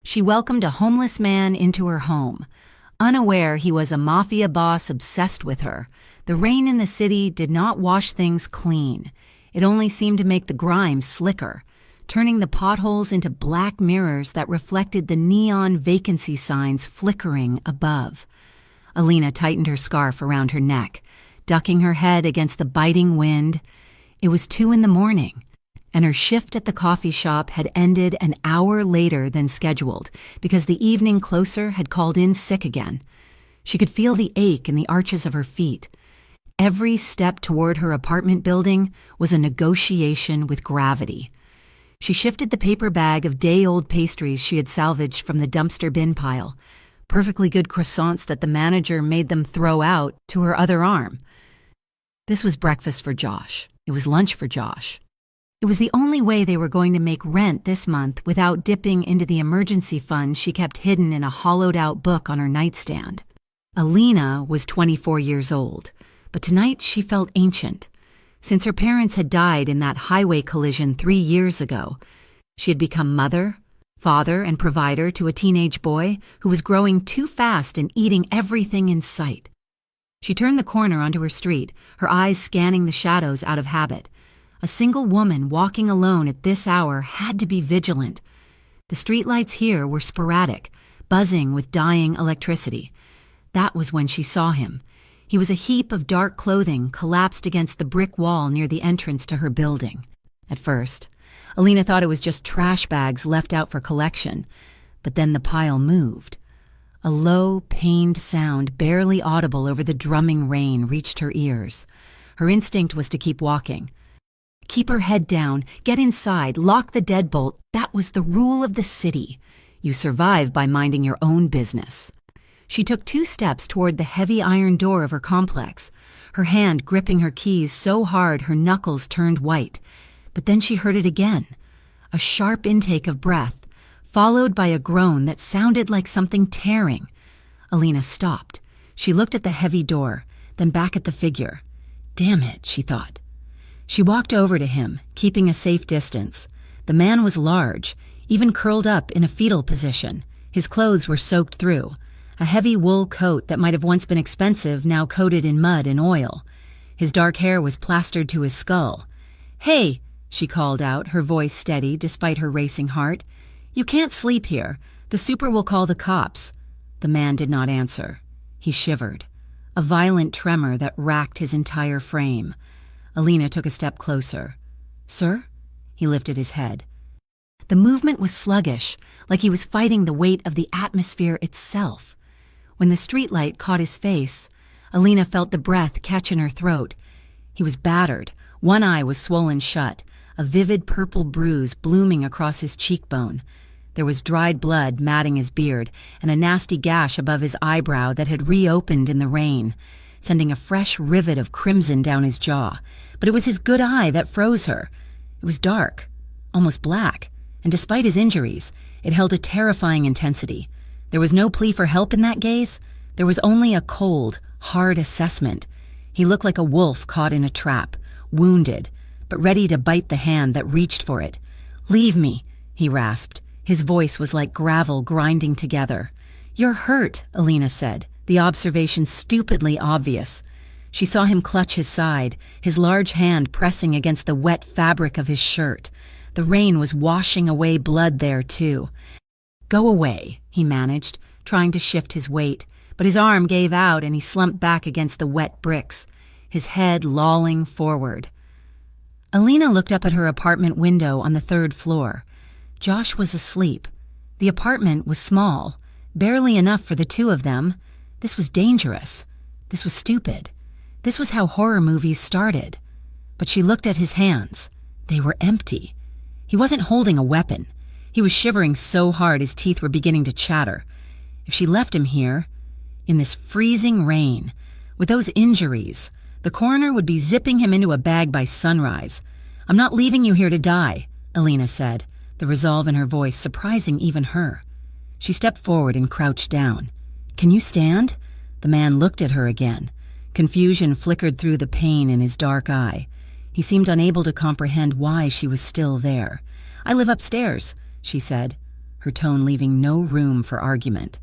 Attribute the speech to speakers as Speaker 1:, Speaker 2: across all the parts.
Speaker 1: She welcomed a homeless man into her home. Unaware he was a mafia boss obsessed with her, the rain in the city did not wash things clean. It only seemed to make the grime slicker, turning the potholes into black mirrors that reflected the neon vacancy signs flickering above. Alina tightened her scarf around her neck, ducking her head against the biting wind. It was 2 a.m, and her shift at the coffee shop had ended an hour later than scheduled because the evening closer had called in sick again. She could feel the ache in the arches of her feet. Every step toward her apartment building was a negotiation with gravity. She shifted the paper bag of day-old pastries she had salvaged from the dumpster bin pile, perfectly good croissants that the manager made them throw out, to her other arm. This was breakfast for Josh. It was lunch for Josh. It was the only way they were going to make rent this month without dipping into the emergency fund she kept hidden in a hollowed-out book on her nightstand. Alina was 24 years old, but tonight she felt ancient. Since her parents had died in that highway collision 3 years ago, she had become mother, father, and provider to a teenage boy who was growing too fast and eating everything in sight. She turned the corner onto her street, her eyes scanning the shadows out of habit. A single woman walking alone at this hour had to be vigilant. The streetlights here were sporadic, buzzing with dying electricity. That was when she saw him. He was a heap of dark clothing collapsed against the brick wall near the entrance to her building. At first, Alina thought it was just trash bags left out for collection, but then the pile moved. A low, pained sound barely audible over the drumming rain reached her ears. Her instinct was to keep walking. Keep her head down, get inside, lock the deadbolt. That was the rule of the city. You survive by minding your own business. She took 2 steps toward the heavy iron door of her complex, her hand gripping her keys so hard her knuckles turned white. But then she heard it again, a sharp intake of breath, followed by a groan that sounded like something tearing. Alina stopped. She looked at the heavy door, then back at the figure. Damn it, she thought. She walked over to him, keeping a safe distance. The man was large, even curled up in a fetal position. His clothes were soaked through. A heavy wool coat that might have once been expensive now coated in mud and oil. His dark hair was plastered to his skull. "Hey," she called out, her voice steady despite her racing heart. "You can't sleep here. The super will call the cops." The man did not answer. He shivered, a violent tremor that racked his entire frame. Alina took a step closer. "Sir?" He lifted his head. The movement was sluggish, like he was fighting the weight of the atmosphere itself. When the streetlight caught his face, Alina felt the breath catch in her throat. He was battered. One eye was swollen shut, a vivid purple bruise blooming across his cheekbone. There was dried blood matting his beard and a nasty gash above his eyebrow that had reopened in the rain, sending a fresh rivet of crimson down his jaw. But it was his good eye that froze her. It was dark, almost black, and despite his injuries, it held a terrifying intensity. There was no plea for help in that gaze. There was only a cold, hard assessment. He looked like a wolf caught in a trap, wounded, but ready to bite the hand that reached for it. "Leave me," he rasped. His voice was like gravel grinding together. "You're hurt," Alina said, the observation stupidly obvious. She saw him clutch his side, his large hand pressing against the wet fabric of his shirt. The rain was washing away blood there, too. "Go away," he managed, trying to shift his weight, but his arm gave out and he slumped back against the wet bricks, his head lolling forward. Alina looked up at her apartment window on the 3rd floor. Josh was asleep. The apartment was small, barely enough for the 2 of them. This was dangerous. This was stupid. This was how horror movies started. But she looked at his hands. They were empty. He wasn't holding a weapon. He was shivering so hard his teeth were beginning to chatter. If she left him here, in this freezing rain, with those injuries, the coroner would be zipping him into a bag by sunrise. "I'm not leaving you here to die," Alina said, the resolve in her voice surprising even her. She stepped forward and crouched down. "Can you stand?" The man looked at her again. Confusion flickered through the pain in his dark eye. He seemed unable to comprehend why she was still there. "I live upstairs," she said. her tone leaving no room for argument.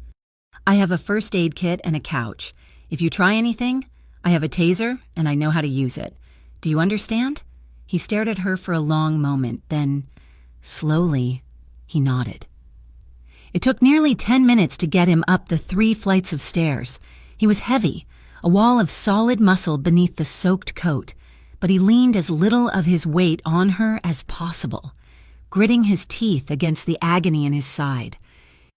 Speaker 1: "I have a first aid kit and a couch. If you try anything, I have a taser and I know how to use it. Do you understand?" He stared at her for a long moment, then, slowly, he nodded. It took nearly 10 minutes to get him up the 3 flights of stairs. He was heavy, a wall of solid muscle beneath the soaked coat, but he leaned as little of his weight on her as possible, gritting his teeth against the agony in his side.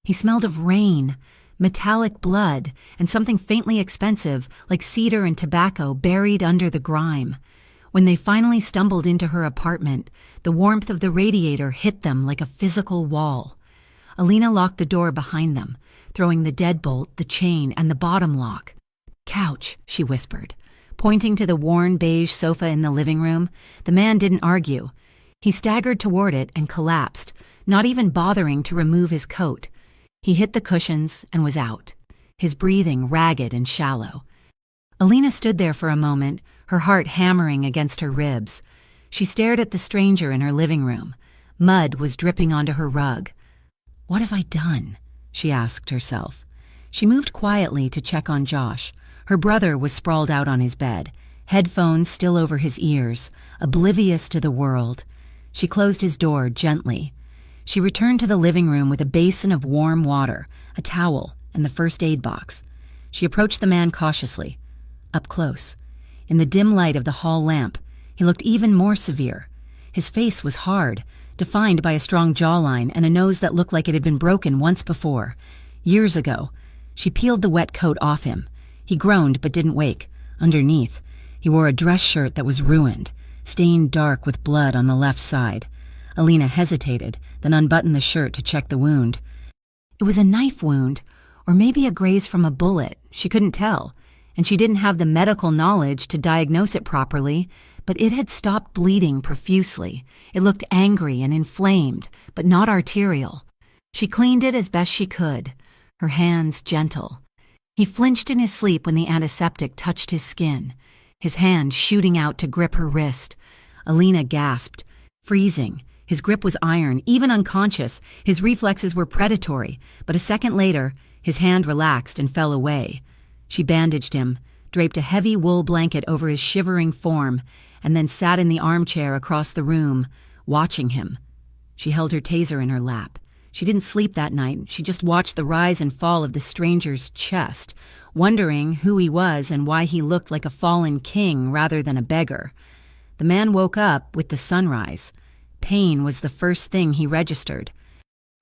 Speaker 1: He smelled of rain, metallic blood, and something faintly expensive like cedar and tobacco buried under the grime. When they finally stumbled into her apartment, the warmth of the radiator hit them like a physical wall. Alina locked the door behind them, throwing the deadbolt, the chain, and the bottom lock. "Couch," she whispered. Pointing to the worn beige sofa in the living room, the man didn't argue. He staggered toward it and collapsed, not even bothering to remove his coat. He hit the cushions and was out, his breathing ragged and shallow. Alina stood there for a moment, her heart hammering against her ribs. She stared at the stranger in her living room. Mud was dripping onto her rug. "What have I done?" she asked herself. She moved quietly to check on Josh. Her brother was sprawled out on his bed, headphones still over his ears, oblivious to the world. She closed his door gently. She returned to the living room with a basin of warm water, a towel, and the first aid box. She approached the man cautiously. Up close, in the dim light of the hall lamp, he looked even more severe. His face was hard, defined by a strong jawline and a nose that looked like it had been broken once before. Years ago. She peeled the wet coat off him. He groaned but didn't wake. Underneath, he wore a dress shirt that was ruined, stained dark with blood on the left side. Alina hesitated, then unbuttoned the shirt to check the wound. It was a knife wound, or maybe a graze from a bullet. She couldn't tell, and she didn't have the medical knowledge to diagnose it properly, but it had stopped bleeding profusely. It looked angry and inflamed, but not arterial. She cleaned it as best she could, her hands gentle. He flinched in his sleep when the antiseptic touched his skin, his hand shooting out to grip her wrist. Alina gasped, freezing. His grip was iron, even unconscious. His reflexes were predatory, but a second later, his hand relaxed and fell away. She bandaged him, draped a heavy wool blanket over his shivering form, and then sat in the armchair across the room, watching him. She held her taser in her lap. She didn't sleep that night. She just watched the rise and fall of the stranger's chest, wondering who he was and why he looked like a fallen king rather than a beggar. The man woke up with the sunrise. Pain was the first thing he registered.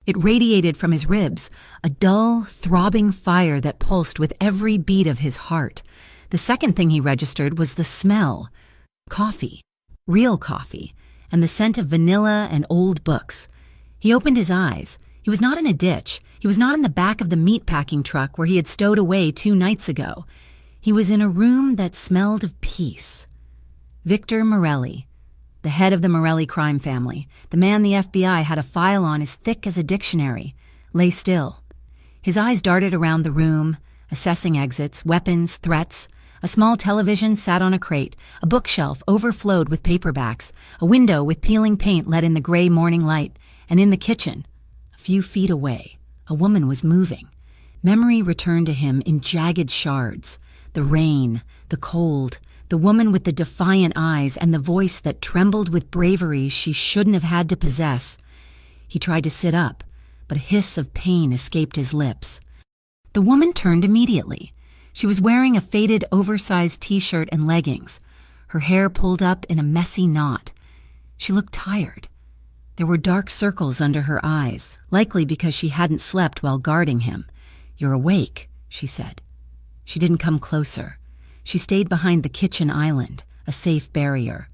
Speaker 1: It radiated from his ribs, a dull, throbbing fire that pulsed with every beat of his heart. The second thing he registered was the smell. Coffee. Real coffee. And the scent of vanilla and old books. He opened his eyes. He was not in a ditch. He was not in the back of the meatpacking truck where he had stowed away 2 nights ago. He was in a room that smelled of peace. Victor Morelli, the head of the Morelli crime family, the man the FBI had a file on as thick as a dictionary, lay still. His eyes darted around the room, assessing exits, weapons, threats. A small television sat on a crate. A bookshelf overflowed with paperbacks. A window with peeling paint let in the gray morning light. And in the kitchen, a few feet away, a woman was moving. Memory returned to him in jagged shards. The rain, the cold, the woman with the defiant eyes and the voice that trembled with bravery she shouldn't have had to possess. He tried to sit up, but a hiss of pain escaped his lips. The woman turned immediately. She was wearing a faded, oversized t-shirt and leggings, her hair pulled up in a messy knot. She looked tired. There were dark circles under her eyes, likely because she hadn't slept while guarding him. "You're awake," she said. She didn't come closer. She stayed behind the kitchen island, a safe barrier.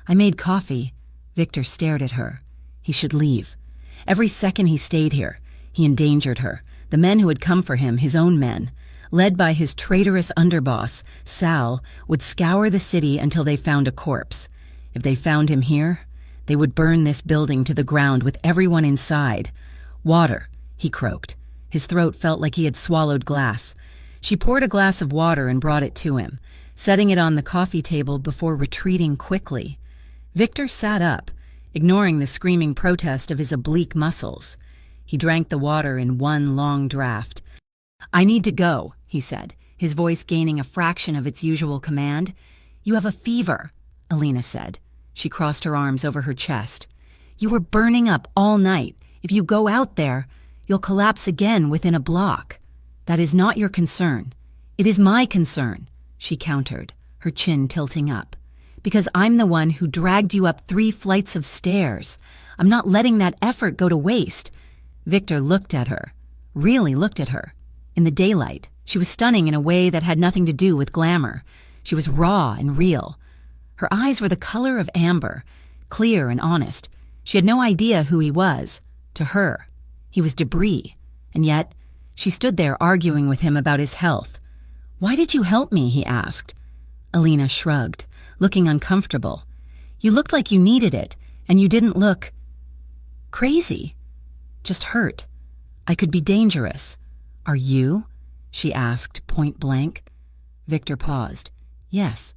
Speaker 1: "I made coffee." Victor stared at her. He should leave. Every second he stayed here, he endangered her. The men who had come for him, his own men, led by his traitorous underboss, Sal, would scour the city until they found a corpse. If they found him here, they would burn this building to the ground with everyone inside. "Water," he croaked. His throat felt like he had swallowed glass. She poured a glass of water and brought it to him, setting it on the coffee table before retreating quickly. Victor sat up, ignoring the screaming protest of his oblique muscles. He drank the water in one long draught. "I need to go," he said, his voice gaining a fraction of its usual command. "You have a fever," Alina said. She crossed her arms over her chest. "You were burning up all night. If you go out there, you'll collapse again within a block. That is not your concern. It is my concern," she countered, her chin tilting up. "Because I'm the one who dragged you up 3 flights of stairs. I'm not letting that effort go to waste." Victor looked at her, really looked at her. In the daylight, she was stunning in a way that had nothing to do with glamour. She was raw and real. Her eyes were the color of amber, clear and honest. She had no idea who he was. To her, he was debris. And yet, she stood there arguing with him about his health. "Why did you help me?" he asked. Alina shrugged, looking uncomfortable. "You looked like you needed it, and you didn't look crazy. Just hurt. I could be dangerous." "Are you?" she asked, point blank. Victor paused. "Yes."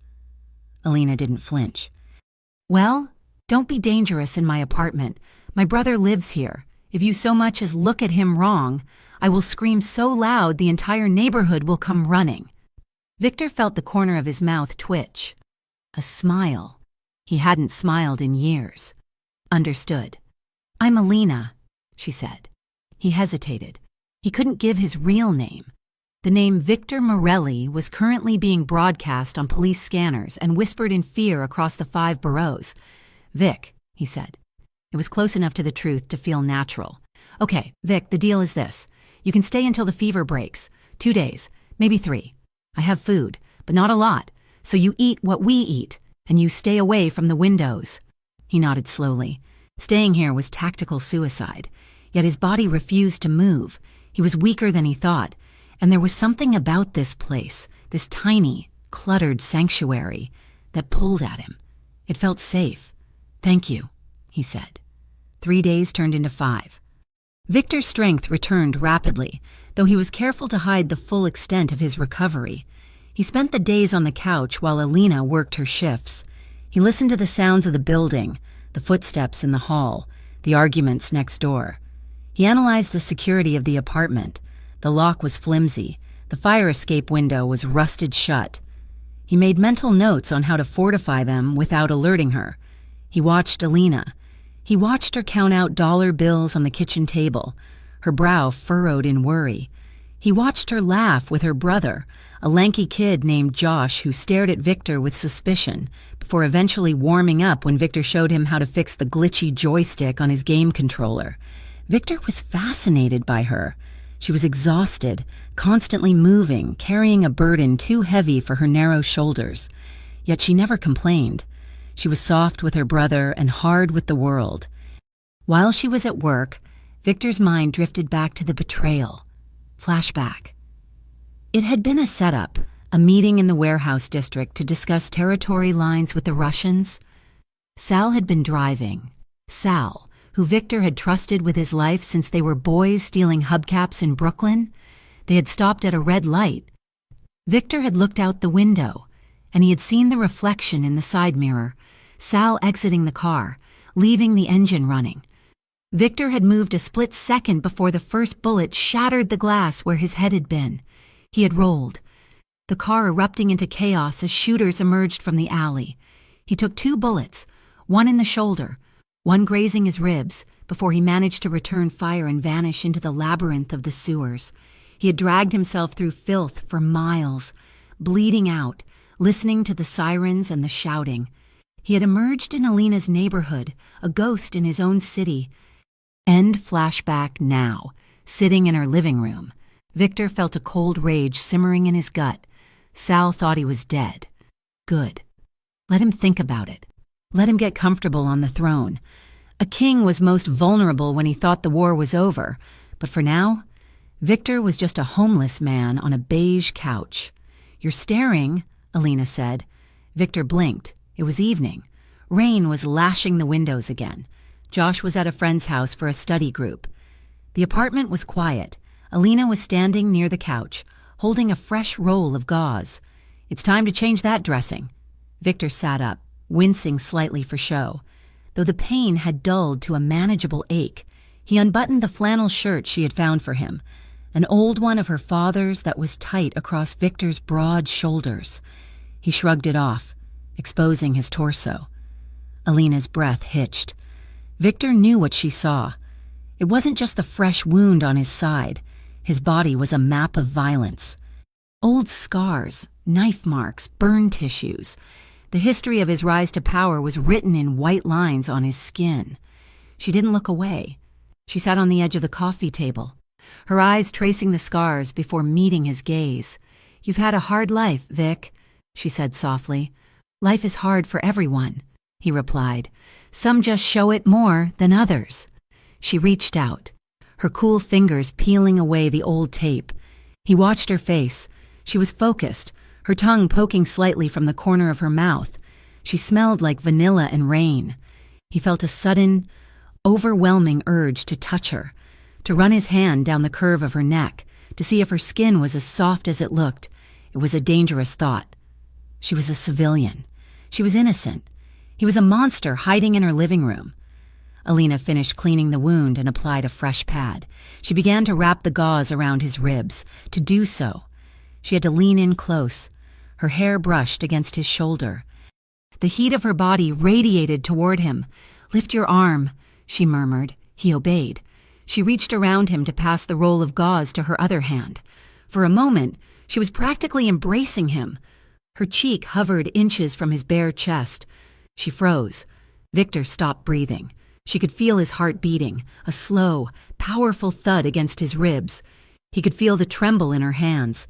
Speaker 1: Alina didn't flinch. "Well, don't be dangerous in my apartment. My brother lives here. If you so much as look at him wrong, I will scream so loud the entire neighborhood will come running." Victor felt the corner of his mouth twitch. A smile. He hadn't smiled in years. "Understood. I'm Alina," she said. He hesitated. He couldn't give his real name. The name Victor Morelli was currently being broadcast on police scanners and whispered in fear across the 5 boroughs. "Vic," he said. It was close enough to the truth to feel natural. "Okay, Vic, the deal is this. You can stay until the fever breaks. 2 days, maybe 3. I have food, but not a lot, so you eat what we eat, and you stay away from the windows." He nodded slowly. Staying here was tactical suicide, yet his body refused to move. He was weaker than he thought, and there was something about this place, this tiny, cluttered sanctuary, that pulled at him. It felt safe. "Thank you," he said. 3 days turned into 5. Victor's strength returned rapidly, though he was careful to hide the full extent of his recovery. He spent the days on the couch while Alina worked her shifts. He listened to the sounds of the building, the footsteps in the hall, the arguments next door. He analyzed the security of the apartment. The lock was flimsy. The fire escape window was rusted shut. He made mental notes on how to fortify them without alerting her. He watched Alina. He watched her count out dollar bills on the kitchen table, her brow furrowed in worry. He watched her laugh with her brother, a lanky kid named Josh who stared at Victor with suspicion, before eventually warming up when Victor showed him how to fix the glitchy joystick on his game controller. Victor was fascinated by her. She was exhausted, constantly moving, carrying a burden too heavy for her narrow shoulders. Yet she never complained. She was soft with her brother and hard with the world. While she was at work, Victor's mind drifted back to the betrayal. Flashback. It had been a setup, a meeting in the warehouse district to discuss territory lines with the Russians. Sal had been driving. Sal, who Victor had trusted with his life since they were boys stealing hubcaps in Brooklyn. They had stopped at a red light. Victor had looked out the window, and he had seen the reflection in the side mirror, Sal exiting the car, leaving the engine running. Victor had moved a split second before the first bullet shattered the glass where his head had been. He had rolled, the car erupting into chaos as shooters emerged from the alley. He took 2 bullets, one in the shoulder, one grazing his ribs, before he managed to return fire and vanish into the labyrinth of the sewers. He had dragged himself through filth for miles, bleeding out, listening to the sirens and the shouting. He had emerged in Alina's neighborhood, a ghost in his own city. End flashback now, sitting in her living room. Victor felt a cold rage simmering in his gut. Sal thought he was dead. Good. Let him think about it. Let him get comfortable on the throne. A king was most vulnerable when he thought the war was over, but for now, Victor was just a homeless man on a beige couch. "You're staring," Alina said. Victor blinked. It was evening. Rain was lashing the windows again. Josh was at a friend's house for a study group. The apartment was quiet. Alina was standing near the couch, holding a fresh roll of gauze. "It's time to change that dressing." Victor sat up, wincing slightly for show. Though the pain had dulled to a manageable ache, He unbuttoned the flannel shirt she had found for him, an old one of her father's that was tight across Victor's broad shoulders. He shrugged it off, exposing his torso. Alina's breath hitched. Victor knew what she saw. It wasn't just the fresh wound on his side. His body was a map of violence. Old scars, knife marks, burn tissues. The history of his rise to power was written in white lines on his skin. She didn't look away. She sat on the edge of the coffee table, her eyes tracing the scars before meeting his gaze. "You've had a hard life, Vic," she said softly. "Life is hard for everyone," he replied. "Some just show it more than others." She reached out, her cool fingers peeling away the old tape. He watched her face. She was focused, her tongue poking slightly from the corner of her mouth. She smelled like vanilla and rain. He felt a sudden, overwhelming urge to touch her, to run his hand down the curve of her neck, to see if her skin was as soft as it looked. It was a dangerous thought. She was a civilian. She was innocent. He was a monster hiding in her living room. Alina finished cleaning the wound and applied a fresh pad. She began to wrap the gauze around his ribs. To do so, she had to lean in close. Her hair brushed against his shoulder. The heat of her body radiated toward him. "Lift your arm," she murmured. He obeyed. She reached around him to pass the roll of gauze to her other hand. For a moment, she was practically embracing him. Her cheek hovered inches from his bare chest. She froze. Victor stopped breathing. She could feel his heart beating, a slow, powerful thud against his ribs. He could feel the tremble in her hands.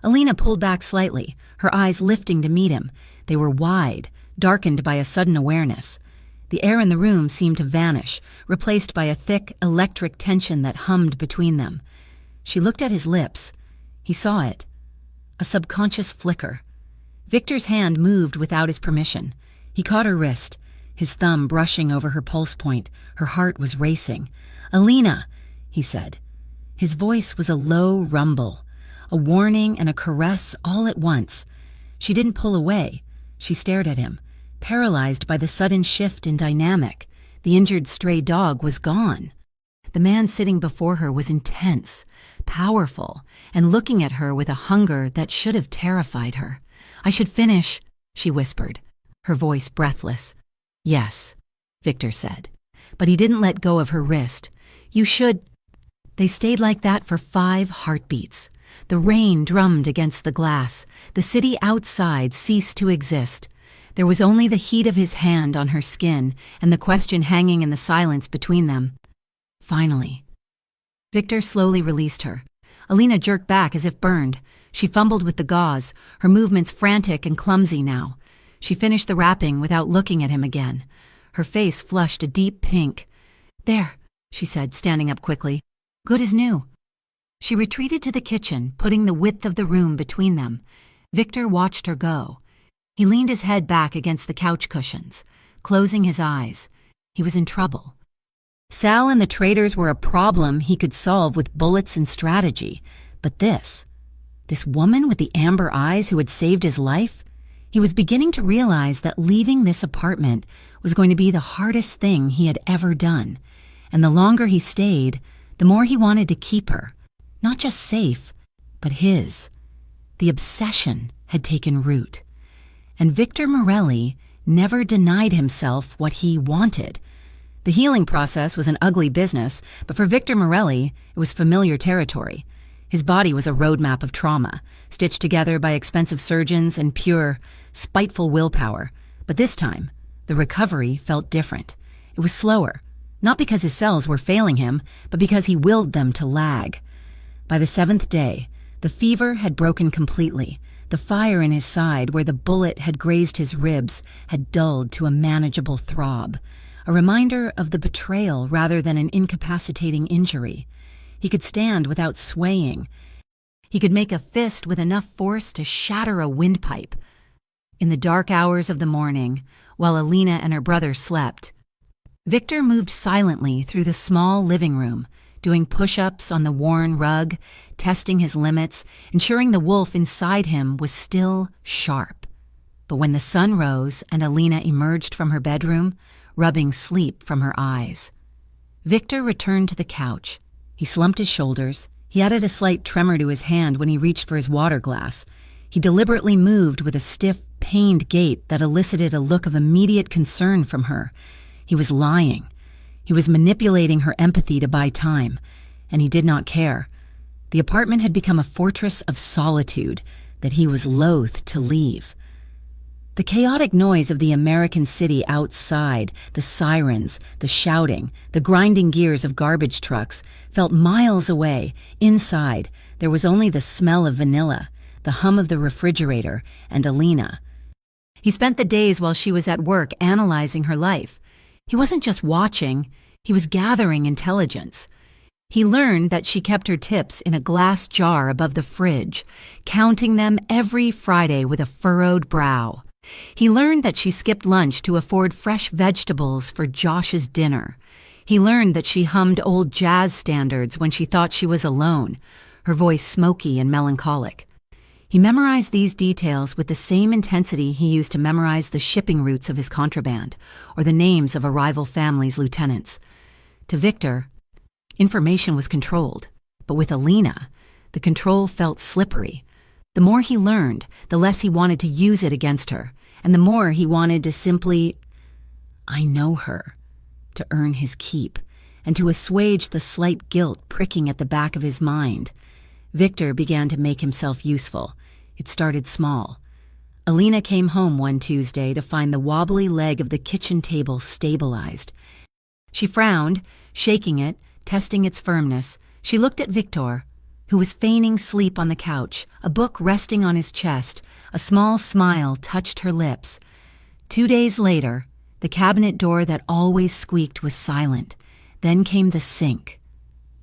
Speaker 1: Alina pulled back slightly, her eyes lifting to meet him. They were wide, darkened by a sudden awareness. The air in the room seemed to vanish, replaced by a thick, electric tension that hummed between them. She looked at his lips. He saw it. A subconscious flicker. Victor's hand moved without his permission. He caught her wrist, his thumb brushing over her pulse point. Her heart was racing. "Alina," he said. His voice was a low rumble, a warning and a caress all at once. She didn't pull away. She stared at him, paralyzed by the sudden shift in dynamic. The injured stray dog was gone. The man sitting before her was intense, powerful, and looking at her with a hunger that should have terrified her. "I should finish," she whispered, her voice breathless. "Yes," Victor said, but he didn't let go of her wrist. "You should—" They stayed like that for 5 heartbeats. The rain drummed against the glass. The city outside ceased to exist. There was only the heat of his hand on her skin and the question hanging in the silence between them. Finally, Victor slowly released her. Alina jerked back as if burned. She fumbled with the gauze, her movements frantic and clumsy now. She finished the wrapping without looking at him again. Her face flushed a deep pink. "There," she said, standing up quickly. "Good as new." She retreated to the kitchen, putting the width of the room between them. Victor watched her go. He leaned his head back against the couch cushions, closing his eyes. He was in trouble. Sal and the traders were a problem he could solve with bullets and strategy. But this woman with the amber eyes who had saved his life? He was beginning to realize that leaving this apartment was going to be the hardest thing he had ever done. And the longer he stayed, the more he wanted to keep her. Not just safe, but his. The obsession had taken root. And Victor Morelli never denied himself what he wanted. The healing process was an ugly business, but for Victor Morelli, it was familiar territory. His body was a roadmap of trauma, stitched together by expensive surgeons and pure, spiteful willpower. But this time, the recovery felt different. It was slower, not because his cells were failing him, but because he willed them to lag. By the 7th day, the fever had broken completely. The fire in his side, where the bullet had grazed his ribs, had dulled to a manageable throb, a reminder of the betrayal rather than an incapacitating injury. He could stand without swaying. He could make a fist with enough force to shatter a windpipe. In the dark hours of the morning, while Alina and her brother slept, Victor moved silently through the small living room, doing push-ups on the worn rug, testing his limits, ensuring the wolf inside him was still sharp. But when the sun rose and Alina emerged from her bedroom, rubbing sleep from her eyes, Victor returned to the couch. He slumped his shoulders. He added a slight tremor to his hand when he reached for his water glass. He deliberately moved with a stiff, pained gait that elicited a look of immediate concern from her. He was lying. He was manipulating her empathy to buy time, and he did not care. The apartment had become a fortress of solitude that he was loath to leave. The chaotic noise of the American city outside, the sirens, the shouting, the grinding gears of garbage trucks, felt miles away. Inside, there was only the smell of vanilla, the hum of the refrigerator, and Alina. He spent the days while she was at work analyzing her life. He wasn't just watching, he was gathering intelligence. He learned that she kept her tips in a glass jar above the fridge, counting them every Friday with a furrowed brow. He learned that she skipped lunch to afford fresh vegetables for Josh's dinner. He learned that she hummed old jazz standards when she thought she was alone, her voice smoky and melancholic. He memorized these details with the same intensity he used to memorize the shipping routes of his contraband or the names of a rival family's lieutenants. To Victor, information was controlled, but with Alina, the control felt slippery. The more he learned, the less he wanted to use it against her, and the more he wanted to simply, I know her, to earn his keep, and to assuage the slight guilt pricking at the back of his mind. Victor began to make himself useful. It started small. Alina came home one Tuesday to find the wobbly leg of the kitchen table stabilized. She frowned, shaking it, testing its firmness. She looked at Victor, who was feigning sleep on the couch, a book resting on his chest. A small smile touched her lips. 2 days later, the cabinet door that always squeaked was silent. Then came the sink.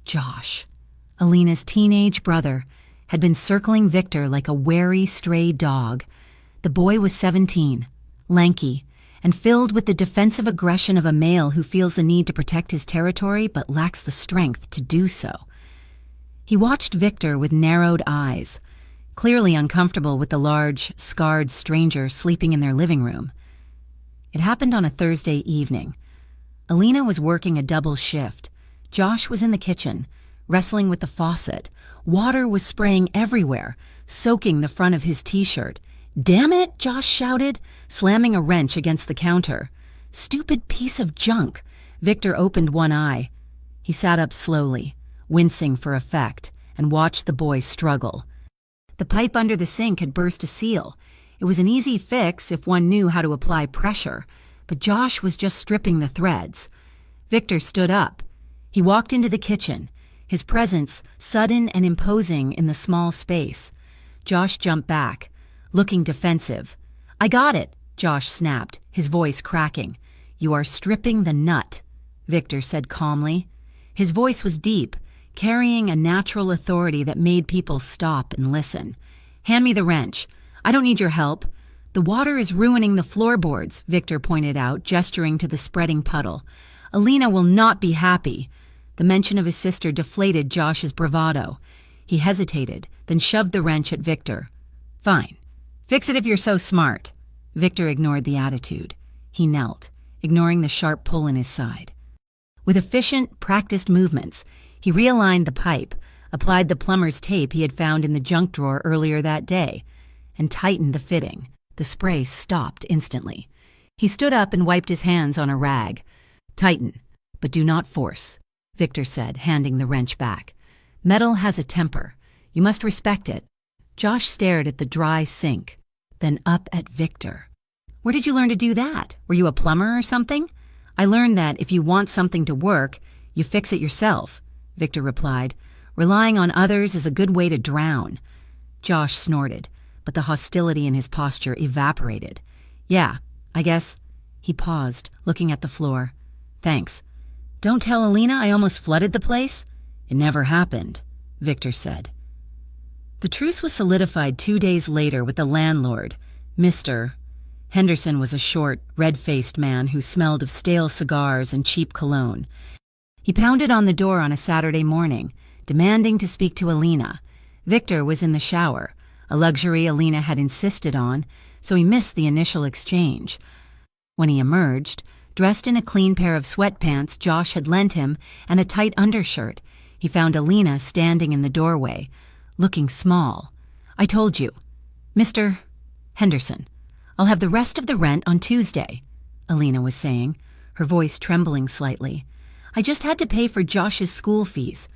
Speaker 1: Josh, Alina's teenage brother, had been circling Victor like a wary stray dog. The boy was 17, lanky, and filled with the defensive aggression of a male who feels the need to protect his territory but lacks the strength to do so. He watched Victor with narrowed eyes, clearly uncomfortable with the large, scarred stranger sleeping in their living room. It happened on a Thursday evening. Alina was working a double shift. Josh was in the kitchen, wrestling with the faucet. Water was spraying everywhere, soaking the front of his t-shirt. "Damn it!" Josh shouted, slamming a wrench against the counter. "Stupid piece of junk!" Victor opened one eye. He sat up slowly, wincing for effect, and watched the boy struggle. The pipe under the sink had burst a seal. It was an easy fix if one knew how to apply pressure, but Josh was just stripping the threads. Victor stood up. He walked into the kitchen, his presence sudden and imposing in the small space. Josh jumped back, looking defensive. "I got it," Josh snapped, his voice cracking. "You are stripping the nut," Victor said calmly. His voice was deep, carrying a natural authority that made people stop and listen. "Hand me the wrench. I don't need your help." "The water is ruining the floorboards," Victor pointed out, gesturing to the spreading puddle. "Alina will not be happy." The mention of his sister deflated Josh's bravado. He hesitated, then shoved the wrench at Victor. "Fine. Fix it if you're so smart." Victor ignored the attitude. He knelt, ignoring the sharp pull in his side. With efficient, practiced movements, he realigned the pipe, applied the plumber's tape he had found in the junk drawer earlier that day, and tightened the fitting. The spray stopped instantly. He stood up and wiped his hands on a rag. "Tighten, but do not force," Victor said, handing the wrench back. "Metal has a temper. You must respect it." Josh stared at the dry sink, then up at Victor. "Where did you learn to do that? Were you a plumber or something?" "I learned that if you want something to work, you fix it yourself," Victor replied. "Relying on others is a good way to drown." Josh snorted, but the hostility in his posture evaporated. "Yeah, I guess." He paused, looking at the floor. "Thanks. Don't tell Alina I almost flooded the place?" "It never happened," Victor said. The truce was solidified 2 days later with the landlord, Mr. Henderson was a short, red-faced man who smelled of stale cigars and cheap cologne. He pounded on the door on a Saturday morning, demanding to speak to Alina. Victor was in the shower, a luxury Alina had insisted on, so he missed the initial exchange. When he emerged, Dressed in a clean pair of sweatpants Josh had lent him and a tight undershirt, he found Alina standing in the doorway, looking small. "I told you. Mr. Henderson, I'll have the rest of the rent on Tuesday," Alina was saying, her voice trembling slightly. "I just had to pay for Josh's school fees.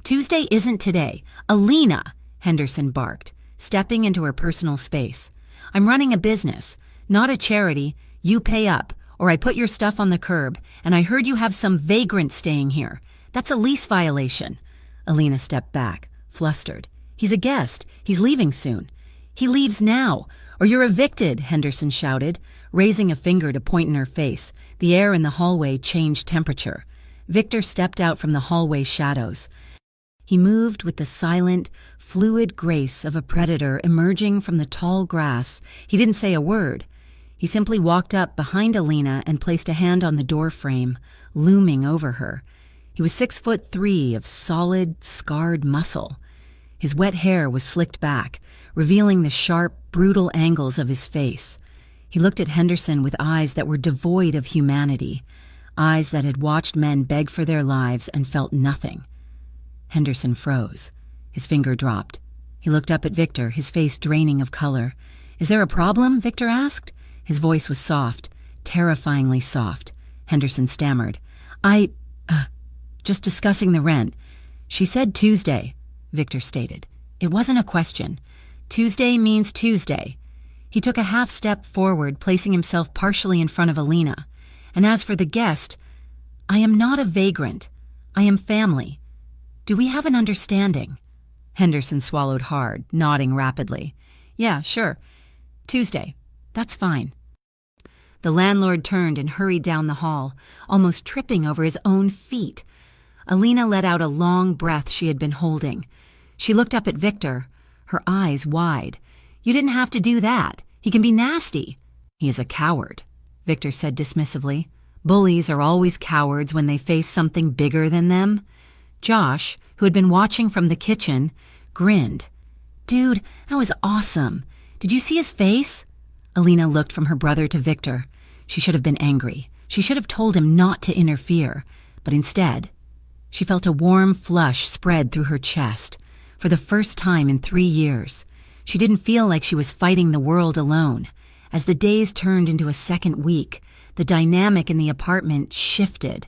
Speaker 1: Tuesday isn't today. Alina," Henderson barked, stepping into her personal space. "I'm running a business, not a charity. You pay up, or I put your stuff on the curb, and I heard you have some vagrant staying here. That's a lease violation." Alina stepped back, flustered. "He's a guest. He's leaving soon." "He leaves now, or you're evicted," Henderson shouted, raising a finger to point in her face. The air in the hallway changed temperature. Victor stepped out from the hallway shadows. He moved with the silent, fluid grace of a predator emerging from the tall grass. He didn't say a word. He simply walked up behind Alina and placed a hand on the door frame, looming over her. He was 6'3" of solid, scarred muscle. His wet hair was slicked back, revealing the sharp, brutal angles of his face. He looked at Henderson with eyes that were devoid of humanity, eyes that had watched men beg for their lives and felt nothing. Henderson froze. His finger dropped. He looked up at Victor, his face draining of color. "Is there a problem?" Victor asked. His voice was soft, terrifyingly soft. Henderson stammered. Just discussing the rent." "She said Tuesday," Victor stated. "It wasn't a question. Tuesday means Tuesday." He took a half step forward, placing himself partially in front of Alina. "And as for the guest, I am not a vagrant. I am family. Do we have an understanding?" Henderson swallowed hard, nodding rapidly. "Yeah, sure. Tuesday. That's fine." The landlord turned and hurried down the hall, almost tripping over his own feet. Alina let out a long breath she had been holding. She looked up at Victor, her eyes wide. "You didn't have to do that. He can be nasty." "He is a coward," Victor said dismissively. "Bullies are always cowards when they face something bigger than them." Josh, who had been watching from the kitchen, grinned. "Dude, that was awesome. Did you see his face?" Alina looked from her brother to Victor. She should have been angry. She should have told him not to interfere. But instead, she felt a warm flush spread through her chest. For the first time in 3 years, she didn't feel like she was fighting the world alone. As the days turned into a second week, the dynamic in the apartment shifted.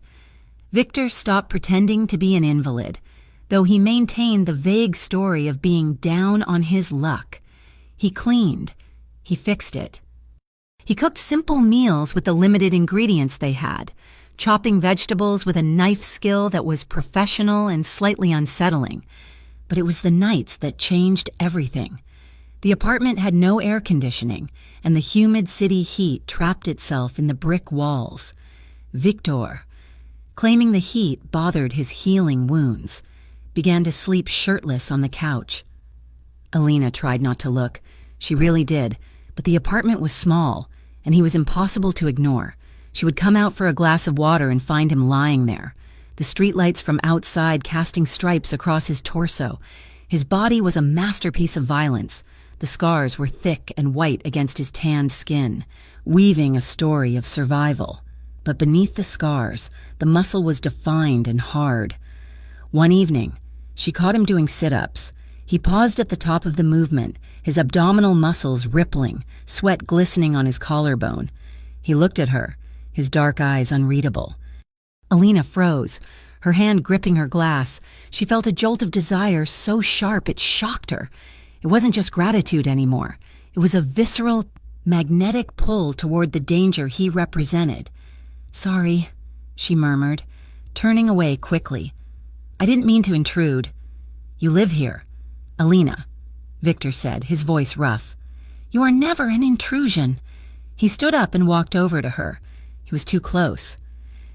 Speaker 1: Victor stopped pretending to be an invalid, though he maintained the vague story of being down on his luck. He cleaned. He fixed it. He cooked simple meals with the limited ingredients they had, chopping vegetables with a knife skill that was professional and slightly unsettling. But it was the nights that changed everything. The apartment had no air conditioning, and the humid city heat trapped itself in the brick walls. Victor, claiming the heat bothered his healing wounds, began to sleep shirtless on the couch. Alina tried not to look. She really did, but the apartment was small, and he was impossible to ignore. She would come out for a glass of water and find him lying there, the streetlights from outside casting stripes across his torso. His body was a masterpiece of violence. The scars were thick and white against his tanned skin, weaving a story of survival. But beneath the scars, the muscle was defined and hard. One evening, she caught him doing sit-ups. He paused at the top of the movement, his abdominal muscles rippling, sweat glistening on his collarbone. He looked at her, his dark eyes unreadable. Alina froze, her hand gripping her glass. She felt a jolt of desire so sharp it shocked her. It wasn't just gratitude anymore. It was a visceral, magnetic pull toward the danger he represented. "Sorry," she murmured, turning away quickly. "I didn't mean to intrude." "You live here." "Alina," Victor said, his voice rough. "You are never an intrusion." He stood up and walked over to her. He was too close.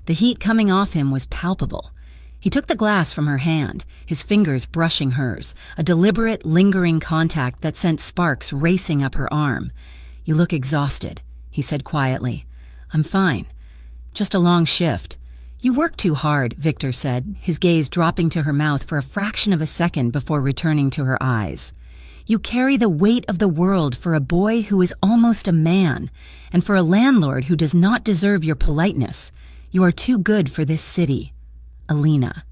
Speaker 1: The heat coming off him was palpable. He took the glass from her hand, his fingers brushing hers, a deliberate, lingering contact that sent sparks racing up her arm. "You look exhausted," he said quietly. "I'm fine. Just a long shift." "You work too hard," Victor said, his gaze dropping to her mouth for a fraction of a second before returning to her eyes. You carry the weight of the world for a boy who is almost a man, and for a landlord who does not deserve your politeness. You are too good for this city. Alina.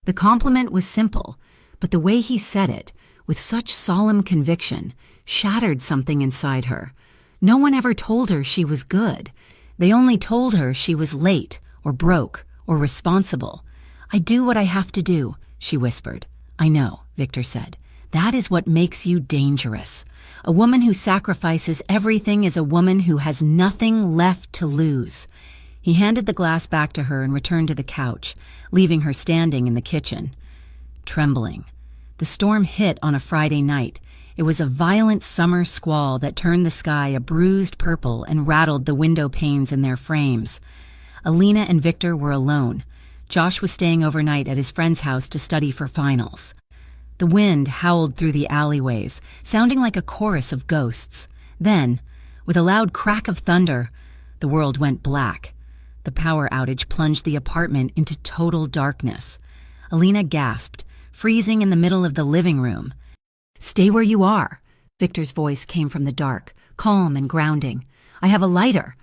Speaker 1: The compliment was simple, but the way he said it, with such solemn conviction, shattered something inside her. No one ever told her she was good. They only told her she was late, or broke, or responsible. I do what I have to do, she whispered. I know, Victor said. That is what makes you dangerous. A woman who sacrifices everything is a woman who has nothing left to lose. He handed the glass back to her and returned to the couch, leaving her standing in the kitchen. Trembling. The storm hit on a Friday night. It was a violent summer squall that turned the sky a bruised purple and rattled the window panes in their frames. Alina and Victor were alone. Josh was staying overnight at his friend's house to study for finals. The wind howled through the alleyways, sounding like a chorus of ghosts. Then, with a loud crack of thunder, the world went black. The power outage plunged the apartment into total darkness. Alina gasped, freezing in the middle of the living room. Stay where you are, Victor's voice came from the dark, calm and grounding. I have a lighter.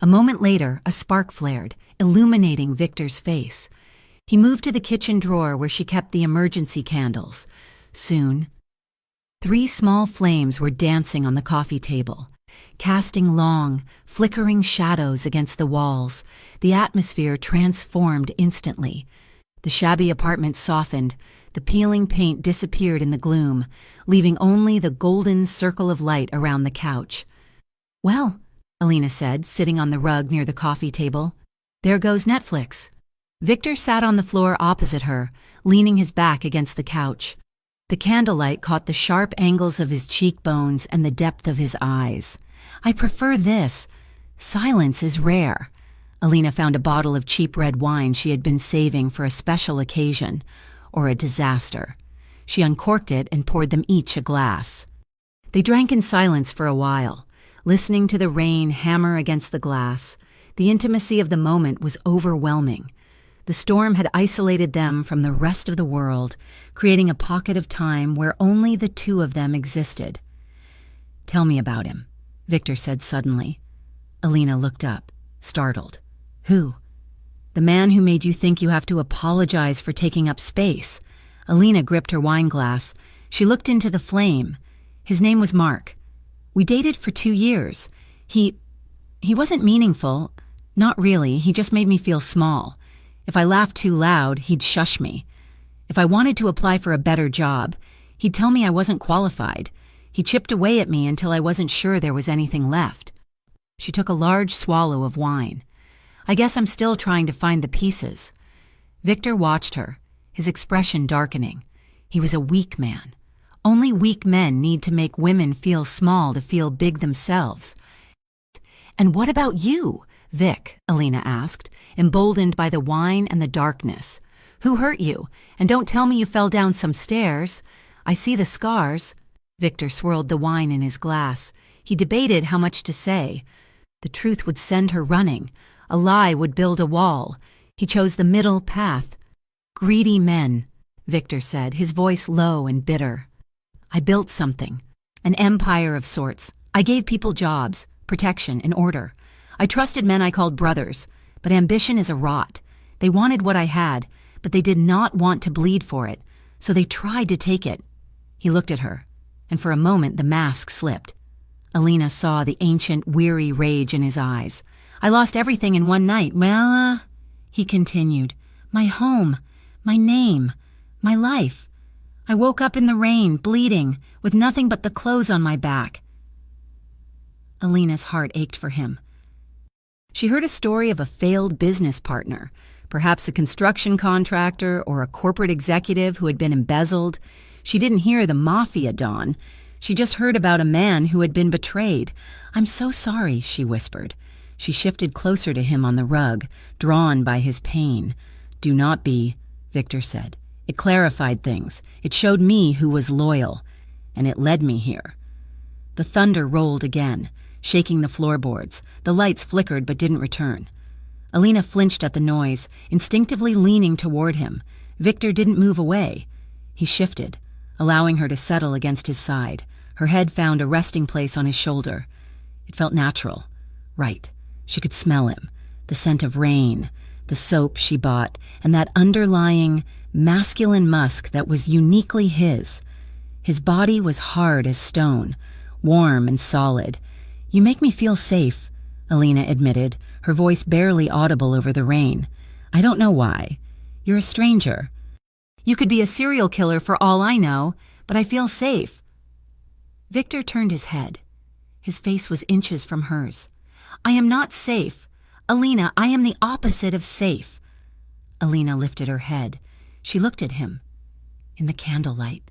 Speaker 1: A moment later, a spark flared, illuminating Victor's face. He moved to the kitchen drawer where she kept the emergency candles. Soon, 3 small flames were dancing on the coffee table, casting long, flickering shadows against the walls. The atmosphere transformed instantly. The shabby apartment softened. The peeling paint disappeared in the gloom, leaving only the golden circle of light around the couch. Well, Alina said, sitting on the rug near the coffee table. There goes Netflix. Victor sat on the floor opposite her, leaning his back against the couch. The candlelight caught the sharp angles of his cheekbones and the depth of his eyes. I prefer this. Silence is rare. Alina found a bottle of cheap red wine she had been saving for a special occasion, or a disaster. She uncorked it and poured them each a glass. They drank in silence for a while, listening to the rain hammer against the glass. The intimacy of the moment was overwhelming. The storm had isolated them from the rest of the world, creating a pocket of time where only the two of them existed. Tell me about him, Victor said suddenly. Alina looked up, startled. Who? The man who made you think you have to apologize for taking up space. Alina gripped her wine glass. She looked into the flame. His name was Mark. We dated for 2 years. He wasn't meaningful. Not really. He just made me feel small. If I laughed too loud, he'd shush me. If I wanted to apply for a better job, he'd tell me I wasn't qualified. He chipped away at me until I wasn't sure there was anything left. She took a large swallow of wine. I guess I'm still trying to find the pieces. Victor watched her, his expression darkening. He was a weak man. Only weak men need to make women feel small to feel big themselves. And what about you, Vic? Alina asked, emboldened by the wine and the darkness. Who hurt you? And don't tell me you fell down some stairs. I see the scars. Victor swirled the wine in his glass. He debated how much to say. The truth would send her running. A lie would build a wall. He chose the middle path. Greedy men, Victor said, his voice low and bitter. I built something, an empire of sorts. I gave people jobs, protection, and order. I trusted men I called brothers, but ambition is a rot. They wanted what I had, but they did not want to bleed for it, so they tried to take it. He looked at her, and for a moment the mask slipped. Alina saw the ancient, weary rage in his eyes. I lost everything in one night. Well, he continued, my home, my name, my life. I woke up in the rain, bleeding, with nothing but the clothes on my back. Alina's heart ached for him. She heard a story of a failed business partner, perhaps a construction contractor or a corporate executive who had been embezzled. She didn't hear the Mafia dawn. She just heard about a man who had been betrayed. I'm so sorry, she whispered. She shifted closer to him on the rug, drawn by his pain. Do not be, Victor said. It clarified things. It showed me who was loyal, and it led me here. The thunder rolled again, shaking the floorboards. The lights flickered but didn't return. Alina flinched at the noise, instinctively leaning toward him. Victor didn't move away. He shifted. allowing her to settle against his side. Her head found a resting place on his shoulder. It felt natural. Right. She could smell him. The scent of rain, the soap she bought, and that underlying, masculine musk that was uniquely his. His body was hard as stone, warm and solid. "You make me feel safe," Alina admitted, her voice barely audible over the rain. "I don't know why. You're a stranger. You could be a serial killer for all I know, but I feel safe." Victor turned his head. His face was inches from hers. "I am not safe. Alina, I am the opposite of safe." Alina lifted her head. She looked at him. In the candlelight.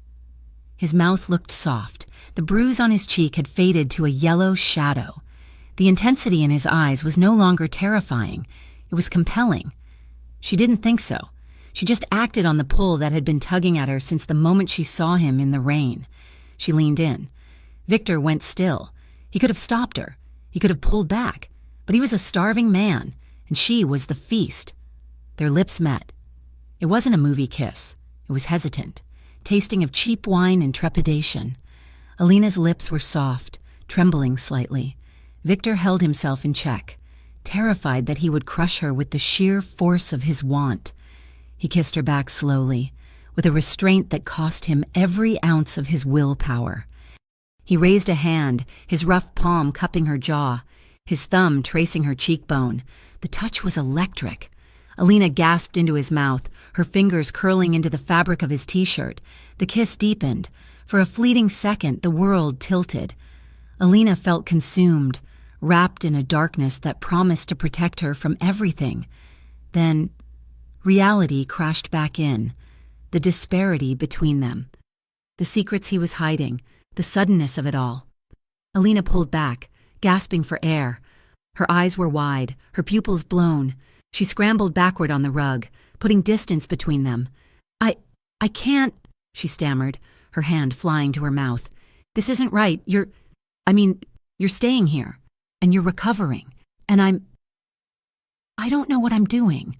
Speaker 1: His mouth looked soft. The bruise on his cheek had faded to a yellow shadow. The intensity in his eyes was no longer terrifying. It was compelling. She didn't think so. She just acted on the pull that had been tugging at her since the moment she saw him in the rain. She leaned in. Victor went still. He could have stopped her. He could have pulled back. But he was a starving man, and she was the feast. Their lips met. It wasn't a movie kiss. It was hesitant, tasting of cheap wine and trepidation. Alina's lips were soft, trembling slightly. Victor held himself in check, terrified that he would crush her with the sheer force of his want. He kissed her back slowly, with a restraint that cost him every ounce of his willpower. He raised a hand, his rough palm cupping her jaw, his thumb tracing her cheekbone. The touch was electric. Alina gasped into his mouth, her fingers curling into the fabric of his t-shirt. The kiss deepened. For a fleeting second, the world tilted. Alina felt consumed, wrapped in a darkness that promised to protect her from everything. Then, reality crashed back in, the disparity between them. The secrets he was hiding, the suddenness of it all. Alina pulled back, gasping for air. Her eyes were wide, her pupils blown. She scrambled backward on the rug, putting distance between them. I can't," she stammered, her hand flying to her mouth. "This isn't right. You're staying here, and you're recovering, and I don't know what I'm doing."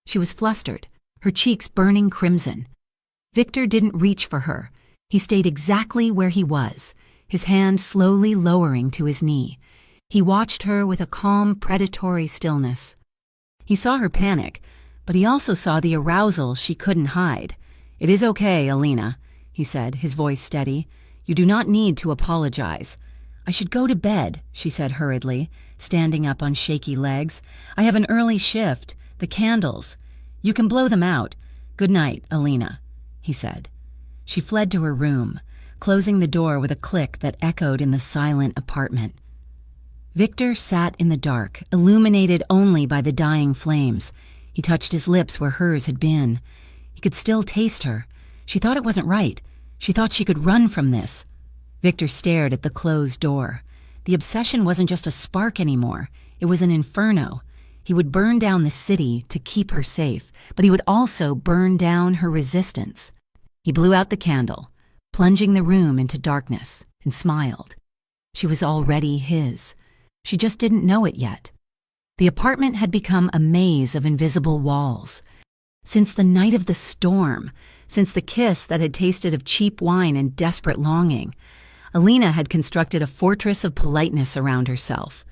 Speaker 1: She was flustered, her cheeks burning crimson. Victor didn't reach for her. He stayed exactly where he was, his hand slowly lowering to his knee. He watched her with a calm, predatory stillness. He saw her panic, but he also saw the arousal she couldn't hide. "It is okay, Alina," he said, his voice steady. "You do not need to apologize." "I should go to bed," she said hurriedly, standing up on shaky legs. "I have an early shift. The candles. You can blow them out. Good night, Alina," he said. She fled to her room, closing the door with a click that echoed in the silent apartment. Victor sat in the dark, illuminated only by the dying flames. He touched his lips where hers had been. He could still taste her. She thought it wasn't right. She thought she could run from this. Victor stared at the closed door. The obsession wasn't just a spark anymore. It was an inferno. He would burn down the city to keep her safe, but he would also burn down her resistance. He blew out the candle, plunging the room into darkness, and smiled. She was already his. She just didn't know it yet. The apartment had become a maze of invisible walls. Since the night of the storm, since the kiss that had tasted of cheap wine and desperate longing, Alina had constructed a fortress of politeness around herself.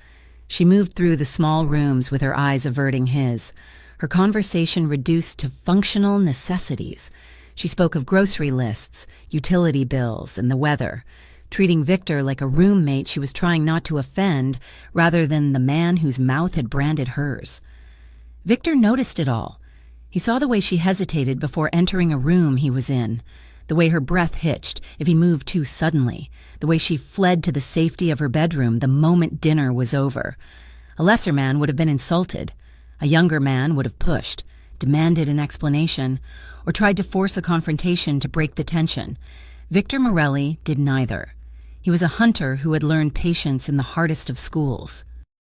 Speaker 1: She moved through the small rooms with her eyes averting his, her conversation reduced to functional necessities. She spoke of grocery lists, utility bills, and the weather, treating Victor like a roommate she was trying not to offend rather than the man whose mouth had branded hers. Victor noticed it all. He saw the way she hesitated before entering a room he was in, the way her breath hitched if he moved too suddenly, the way she fled to the safety of her bedroom the moment dinner was over. A lesser man would have been insulted. A younger man would have pushed, demanded an explanation, or tried to force a confrontation to break the tension. Victor Morelli did neither. He was a hunter who had learned patience in the hardest of schools.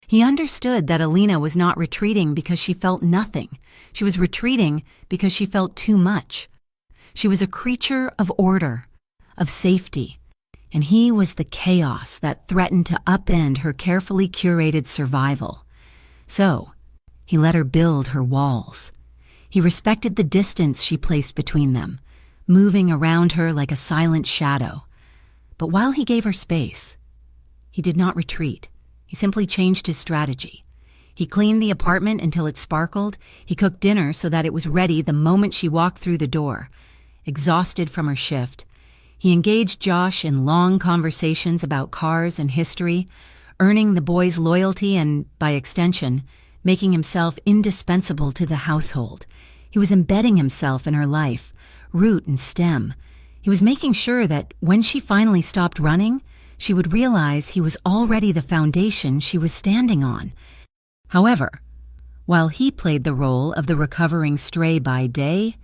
Speaker 1: He understood that Alina was not retreating because she felt nothing. She was retreating because she felt too much. She was a creature of order, of safety, and he was the chaos that threatened to upend her carefully curated survival. So, he let her build her walls. He respected the distance she placed between them, moving around her like a silent shadow. But while he gave her space, he did not retreat. He simply changed his strategy. He cleaned the apartment until it sparkled. He cooked dinner so that it was ready the moment she walked through the door. Exhausted from her shift, he engaged Josh in long conversations about cars and history, earning the boy's loyalty and, by extension, making himself indispensable to the household. He was embedding himself in her life, root and stem. He was making sure that when she finally stopped running, she would realize he was already the foundation she was standing on. However, while he played the role of the recovering stray by day,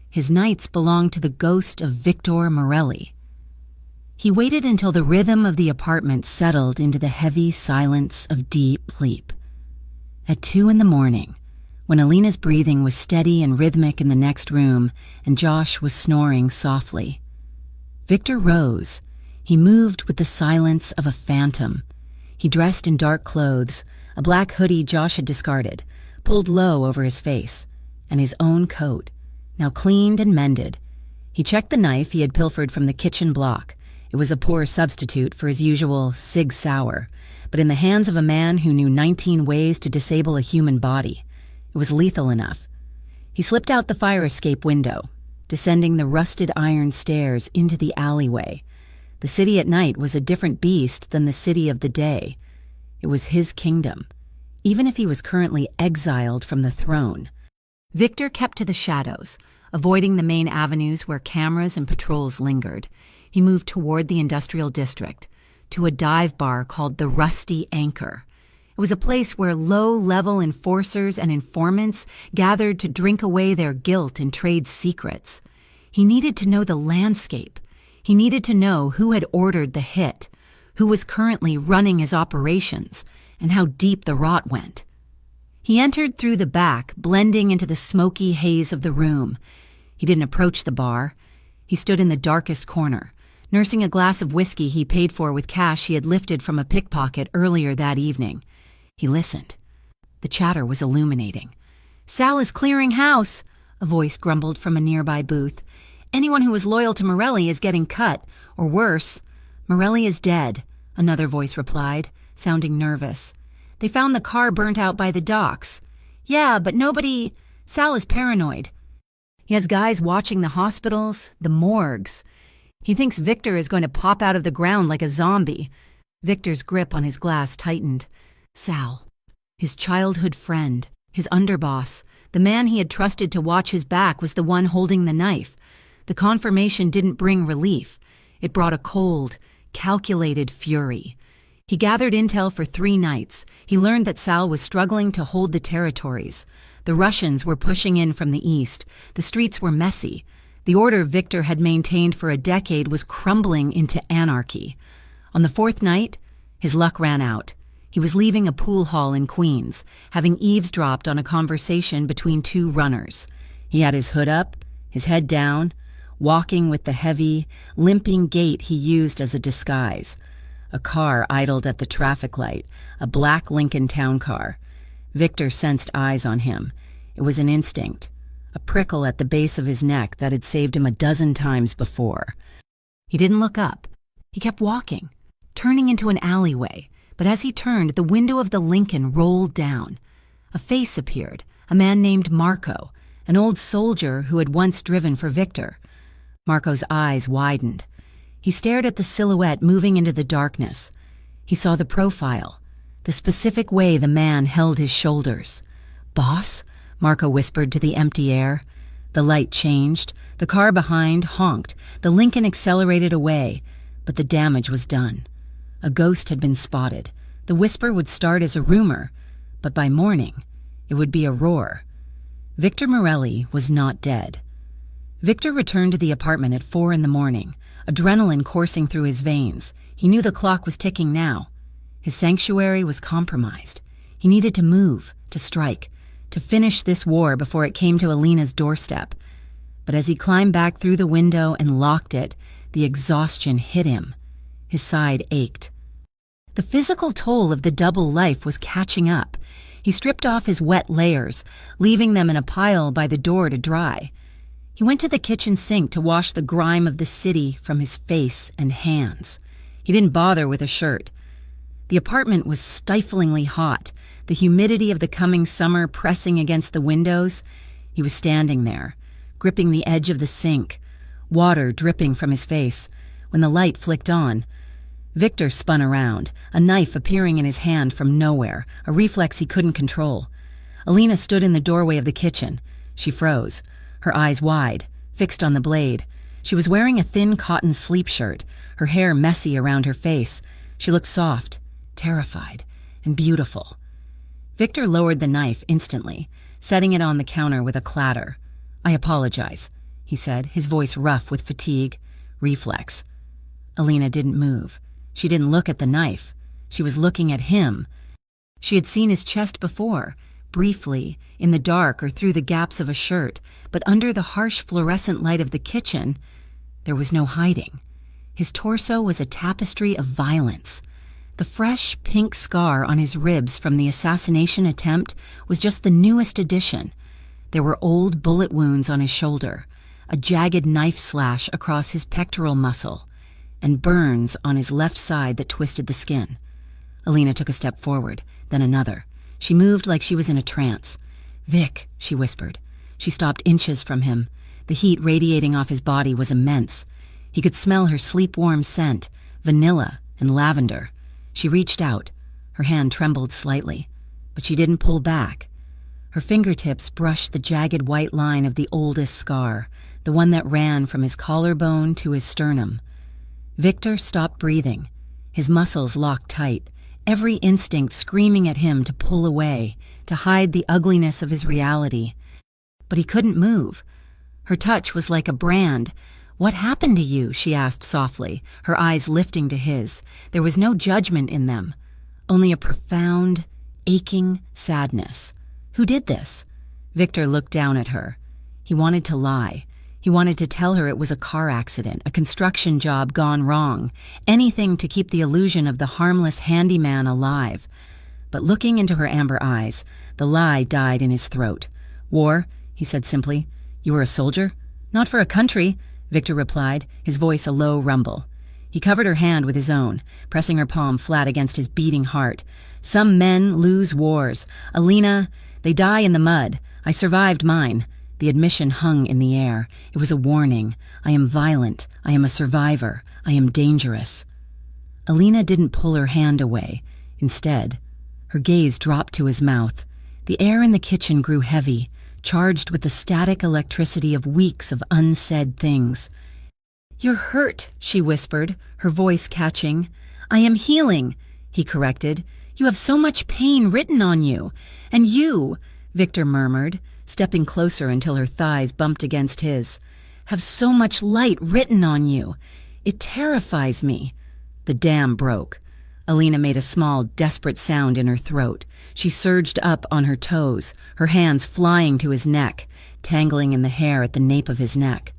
Speaker 1: his nights belonged to the ghost of Victor Morelli. He waited until the rhythm of the apartment settled into the heavy silence of deep sleep. At 2 a.m, when Alina's breathing was steady and rhythmic in the next room and Josh was snoring softly, Victor rose. He moved with the silence of a phantom. He dressed in dark clothes, a black hoodie Josh had discarded, pulled low over his face, and his own coat, now cleaned and mended. He checked the knife he had pilfered from the kitchen block. It was a poor substitute for his usual Sig Sauer, but in the hands of a man who knew 19 ways to disable a human body, it was lethal enough. He slipped out the fire escape window, descending the rusted iron stairs into the alleyway. The city at night was a different beast than the city of the day. It was his kingdom, even if he was currently exiled from the throne. Victor kept to the shadows, avoiding the main avenues where cameras and patrols lingered. He moved toward the industrial district, to a dive bar called the Rusty Anchor. It was a place where low-level enforcers and informants gathered to drink away their guilt and trade secrets. He needed to know the landscape. He needed to know who had ordered the hit, who was currently running his operations, and how deep the rot went. He entered through the back, blending into the smoky haze of the room. He didn't approach the bar. He stood in the darkest corner, nursing a glass of whiskey he paid for with cash he had lifted from a pickpocket earlier that evening. He listened. The chatter was illuminating. "Sal is clearing house," a voice grumbled from a nearby booth. "Anyone who was loyal to Morelli is getting cut, or worse. Morelli is dead," another voice replied, sounding nervous. "They found the car burnt out by the docks." "Yeah, but nobody—" "Sal is paranoid. He has guys watching the hospitals, the morgues. He thinks Victor is going to pop out of the ground like a zombie." Victor's grip on his glass tightened. Sal, his childhood friend, his underboss, the man he had trusted to watch his back, was the one holding the knife. The confirmation didn't bring relief. It brought a cold, calculated fury. He gathered intel for 3 nights. He learned that Sal was struggling to hold the territories. The Russians were pushing in from the east. The streets were messy. The order Victor had maintained for a decade was crumbling into anarchy. On the 4th night, his luck ran out. He was leaving a pool hall in Queens, having eavesdropped on a conversation between 2 runners. He had his hood up, his head down, walking with the heavy, limping gait he used as a disguise. A car idled at the traffic light, a black Lincoln town car. Victor sensed eyes on him. It was an instinct, a prickle at the base of his neck that had saved him a dozen times before. He didn't look up. He kept walking, turning into an alleyway. But as he turned, the window of the Lincoln rolled down. A face appeared, a man named Marco, an old soldier who had once driven for Victor. Marco's eyes widened. He stared at the silhouette moving into the darkness. He saw the profile, the specific way the man held his shoulders. "Boss?" Marco whispered to the empty air. The light changed. The car behind honked. The Lincoln accelerated away, but the damage was done. A ghost had been spotted. The whisper would start as a rumor, but by morning, it would be a roar. Victor Morelli was not dead. Victor returned to the apartment at 4 a.m, adrenaline coursing through his veins. He knew the clock was ticking now. His sanctuary was compromised. He needed to move, to strike, to finish this war before it came to Alina's doorstep. But as he climbed back through the window and locked it, the exhaustion hit him. His side ached. The physical toll of the double life was catching up. He stripped off his wet layers, leaving them in a pile by the door to dry. He went to the kitchen sink to wash the grime of the city from his face and hands. He didn't bother with a shirt. The apartment was stiflingly hot, the humidity of the coming summer pressing against the windows. He was standing there, gripping the edge of the sink, water dripping from his face, when the light flicked on. Victor spun around, a knife appearing in his hand from nowhere, a reflex he couldn't control. Alina stood in the doorway of the kitchen. She froze, her eyes wide, fixed on the blade. She was wearing a thin cotton sleep shirt, her hair messy around her face. She looked soft, terrified, and beautiful. Victor lowered the knife instantly, setting it on the counter with a clatter. "I apologize," he said, his voice rough with fatigue. Reflex. Alina didn't move. She didn't look at the knife. She was looking at him. She had seen his chest before, briefly, in the dark or through the gaps of a shirt, but under the harsh fluorescent light of the kitchen, there was no hiding. His torso was a tapestry of violence. The fresh, pink scar on his ribs from the assassination attempt was just the newest addition. There were old bullet wounds on his shoulder, a jagged knife slash across his pectoral muscle, and burns on his left side that twisted the skin. Alina took a step forward, then another. She moved like she was in a trance. "Vic," she whispered. She stopped inches from him. The heat radiating off his body was immense. He could smell her sleep-warm scent, vanilla and lavender. She reached out. Her hand trembled slightly, but she didn't pull back. Her fingertips brushed the jagged white line of the oldest scar, the one that ran from his collarbone to his sternum. Victor stopped breathing. His muscles locked tight, every instinct screaming at him to pull away, to hide the ugliness of his reality. But he couldn't move. Her touch was like a brand. "What happened to you?" she asked softly, her eyes lifting to his. There was no judgment in them, only a profound, aching sadness. "Who did this?" Victor looked down at her. He wanted to lie. He wanted to tell her it was a car accident, a construction job gone wrong, anything to keep the illusion of the harmless handyman alive. But looking into her amber eyes, the lie died in his throat. "War," he said simply. "You were a soldier?" "Not for a country," Victor replied, his voice a low rumble. He covered her hand with his own, pressing her palm flat against his beating heart. "Some men lose wars. Alina, they die in the mud. I survived mine." The admission hung in the air. It was a warning. "I am violent. I am a survivor. I am dangerous." Alina didn't pull her hand away. Instead, her gaze dropped to his mouth. The air in the kitchen grew heavy, charged with the static electricity of weeks of unsaid things. "You're hurt," she whispered, her voice catching. "I am healing," he corrected. "You have so much pain written on you. And you," Victor murmured, stepping closer until her thighs bumped against his, "have so much light written on you. It terrifies me." The dam broke. Alina made a small, desperate sound in her throat. She surged up on her toes, her hands flying to his neck, tangling in the hair at the nape of his neck.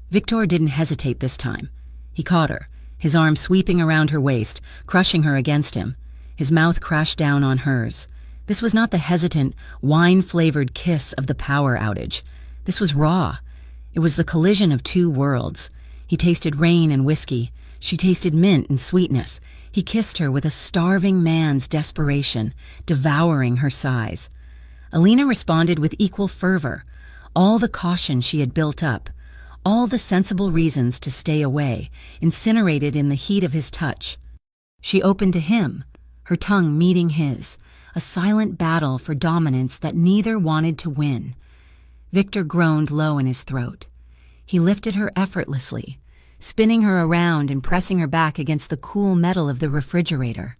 Speaker 1: Victor didn't hesitate this time. He caught her, his arm sweeping around her waist, crushing her against him. His mouth crashed down on hers. This was not the hesitant, wine-flavored kiss of the power outage. This was raw. It was the collision of two worlds. He tasted rain and whiskey. She tasted mint and sweetness. He kissed her with a starving man's desperation, devouring her sighs. Alina responded with equal fervor. All the caution she had built up, all the sensible reasons to stay away, incinerated in the heat of his touch. She opened to him, her tongue meeting his, a silent battle for dominance that neither wanted to win. Victor groaned low in his throat. He lifted her effortlessly, spinning her around and pressing her back against the cool metal of the refrigerator.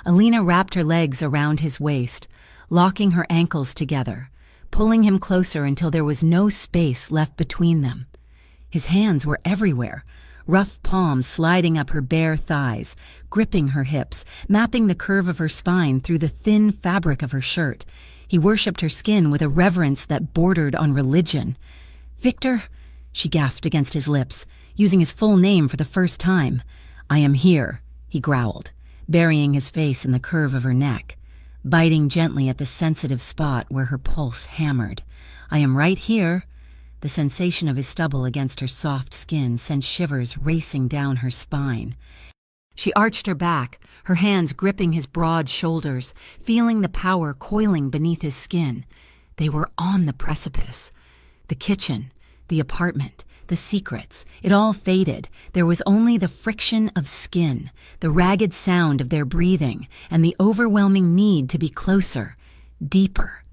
Speaker 1: Alina wrapped her legs around his waist, locking her ankles together, pulling him closer until there was no space left between them. His hands were everywhere, rough palms sliding up her bare thighs, gripping her hips, mapping the curve of her spine through the thin fabric of her shirt. He worshipped her skin with a reverence that bordered on religion. "Victor," she gasped against his lips, using his full name for the first time. "I am here," he growled, burying his face in the curve of her neck, biting gently at the sensitive spot where her pulse hammered. "I am right here." The sensation of his stubble against her soft skin sent shivers racing down her spine. She arched her back, her hands gripping his broad shoulders, feeling the power coiling beneath his skin. They were on the precipice. The kitchen, the apartment, the secrets, it all faded. There was only the friction of skin, the ragged sound of their breathing, and the overwhelming need to be closer, deeper.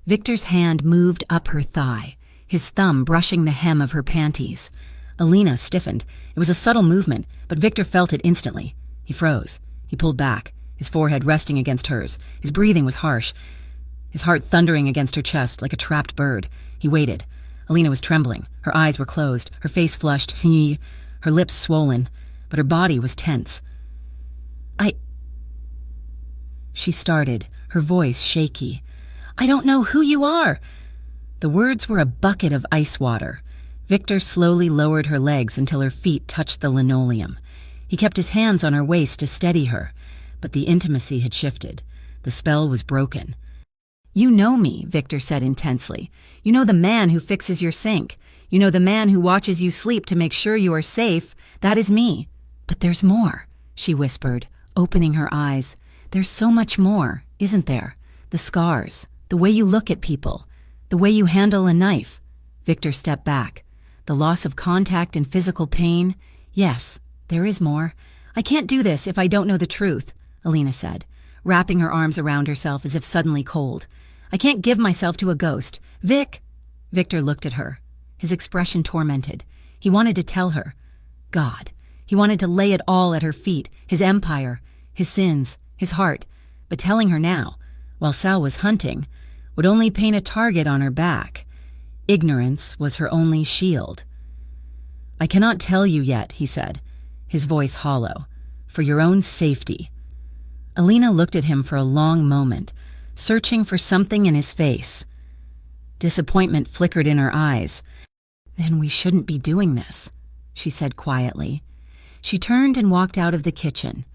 Speaker 1: Victor's hand moved up her thigh, his thumb brushing the hem of her panties. Alina stiffened. It was a subtle movement, but Victor felt it instantly. He froze. He pulled back, his forehead resting against hers. His breathing was harsh, his heart thundering against her chest like a trapped bird. He waited. Alina was trembling. Her eyes were closed, her face flushed, her lips swollen, but her body was tense. She started, her voice shaky. "I don't know who you are." The words were a bucket of ice water. Victor slowly lowered her legs until her feet touched the linoleum. He kept his hands on her waist to steady her, but the intimacy had shifted. The spell was broken. "You know me," Victor said intensely. "You know the man who fixes your sink. You know the man who watches you sleep to make sure you are safe. That is me." "But there's more," she whispered, opening her eyes. "There's so much more, isn't there? The scars, the way you look at people, the way you handle a knife." Victor stepped back. "The loss of contact and physical pain. Yes, there is more. I can't do this if I don't know the truth," Alina said, wrapping her arms around herself as if suddenly cold. "I can't give myself to a ghost. Vic!" Victor looked at her, his expression tormented. He wanted to tell her. God. He wanted to lay it all at her feet, his empire, his sins, his heart. But telling her now, while Sal was hunting, would only paint a target on her back. Ignorance was her only shield. "I cannot tell you yet," he said, his voice hollow, "for your own safety." Alina looked at him for a long moment, searching for something in his face. Disappointment flickered in her eyes. "Then we shouldn't be doing this," she said quietly. She turned and walked out of the kitchen.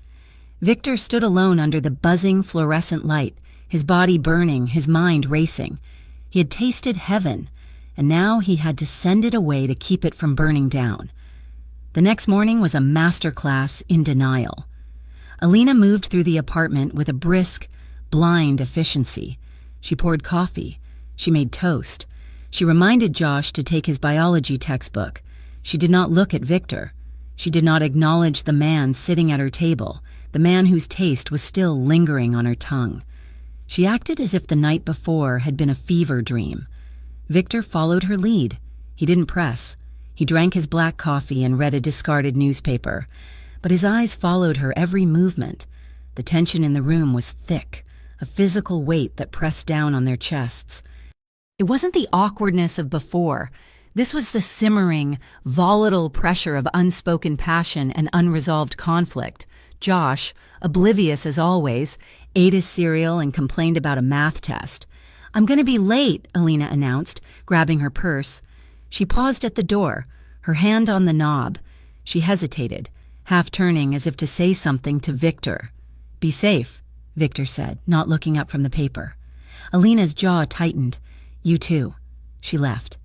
Speaker 1: Victor stood alone under the buzzing fluorescent light, his body burning, his mind racing. He had tasted heaven, and now he had to send it away to keep it from burning down. The next morning was a master class in denial. Alina moved through the apartment with a brisk, blind efficiency. She poured coffee. She made toast. She reminded Josh to take his biology textbook. She did not look at Victor. She did not acknowledge the man sitting at her table, the man whose taste was still lingering on her tongue. She acted as if the night before had been a fever dream. Victor followed her lead. He didn't press. He drank his black coffee and read a discarded newspaper. But his eyes followed her every movement. The tension in the room was thick, a physical weight that pressed down on their chests. It wasn't the awkwardness of before. This was the simmering, volatile pressure of unspoken passion and unresolved conflict. Josh, oblivious as always, ate his cereal and complained about a math test. "I'm going to be late," Alina announced, grabbing her purse. She paused at the door, her hand on the knob. She hesitated, half turning as if to say something to Victor. "Be safe," Victor said, not looking up from the paper. Alina's jaw tightened. "You too." She left.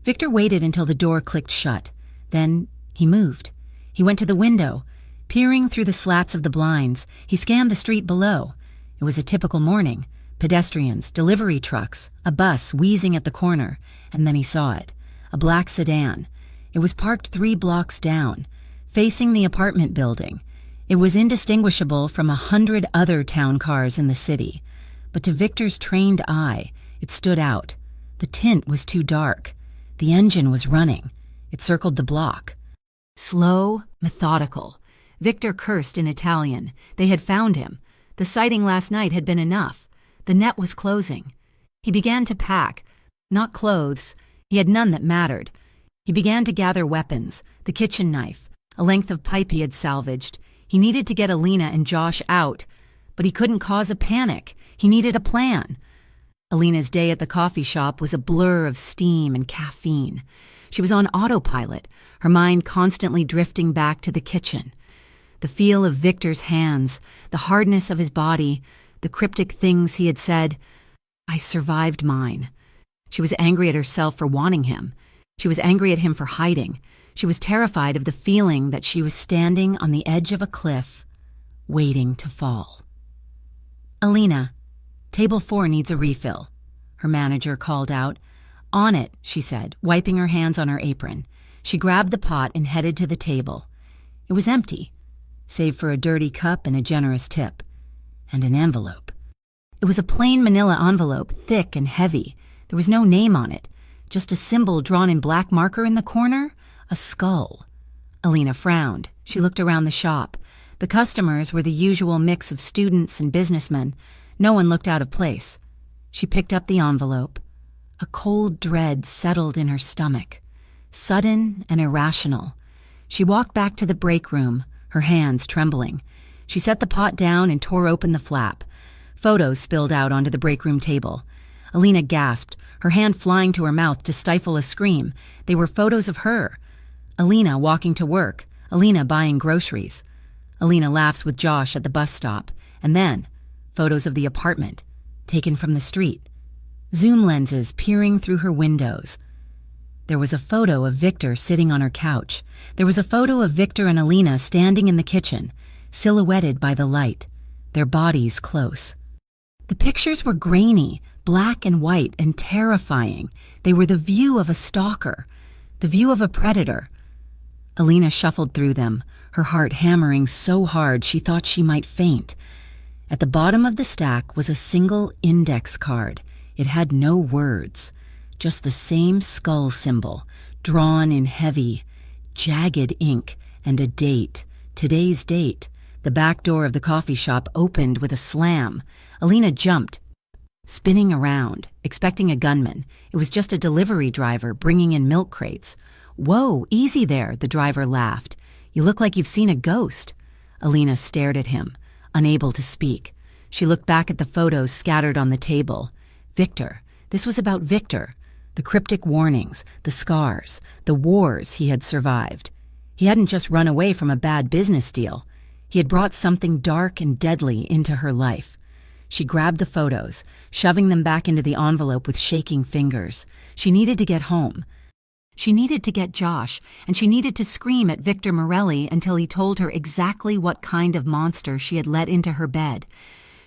Speaker 1: Victor waited until the door clicked shut. Then he moved. He went to the window. Peering through the slats of the blinds, he scanned the street below. It was a typical morning. Pedestrians, delivery trucks, a bus wheezing at the corner, and then he saw it. A black sedan. It was parked 3 blocks down, facing the apartment building. It was indistinguishable from 100 other town cars in the city. But to Victor's trained eye, it stood out. The tint was too dark. The engine was running. It circled the block. Slow, methodical. Victor cursed in Italian. They had found him. The sighting last night had been enough. The net was closing. He began to pack. Not clothes. He had none that mattered. He began to gather weapons, the kitchen knife, a length of pipe he had salvaged. He needed to get Alina and Josh out, but he couldn't cause a panic. He needed a plan. Alina's day at the coffee shop was a blur of steam and caffeine. She was on autopilot, her mind constantly drifting back to the kitchen. The feel of Victor's hands, the hardness of his body, the cryptic things he had said. "I survived mine." She was angry at herself for wanting him. She was angry at him for hiding. She was terrified of the feeling that she was standing on the edge of a cliff, waiting to fall. "Alina, table 4 needs a refill," her manager called out. "On it," she said, wiping her hands on her apron. She grabbed the pot and headed to the table. It was empty, save for a dirty cup and a generous tip. And an envelope. It was a plain manila envelope, thick and heavy. There was no name on it, just a symbol drawn in black marker in the corner, a skull. Alina frowned. She looked around the shop. The customers were the usual mix of students and businessmen. No one looked out of place. She picked up the envelope. A cold dread settled in her stomach, sudden and irrational. She walked back to the break room, her hands trembling. She set the pot down and tore open the flap. Photos spilled out onto the break room table. Alina gasped, her hand flying to her mouth to stifle a scream. They were photos of her. Alina walking to work. Alina buying groceries. Alina laughs with Josh at the bus stop. And then, photos of the apartment, taken from the street. Zoom lenses peering through her windows. There was a photo of Victor sitting on her couch. There was a photo of Victor and Alina standing in the kitchen, silhouetted by the light, their bodies close. The pictures were grainy, black and white, and terrifying. They were the view of a stalker, the view of a predator. Alina shuffled through them, her heart hammering so hard she thought she might faint. At the bottom of the stack was a single index card. It had no words, just the same skull symbol, drawn in heavy, jagged ink, and a date, today's date. The back door of the coffee shop opened with a slam. Alina jumped, spinning around, expecting a gunman. It was just a delivery driver bringing in milk crates. "Whoa, easy there," the driver laughed. "You look like you've seen a ghost." Alina stared at him, unable to speak. She looked back at the photos scattered on the table. Victor. This was about Victor. The cryptic warnings, the scars, the wars he had survived. He hadn't just run away from a bad business deal. He had brought something dark and deadly into her life. She grabbed the photos, shoving them back into the envelope with shaking fingers. She needed to get home. She needed to get Josh, and she needed to scream at Victor Morelli until he told her exactly what kind of monster she had let into her bed.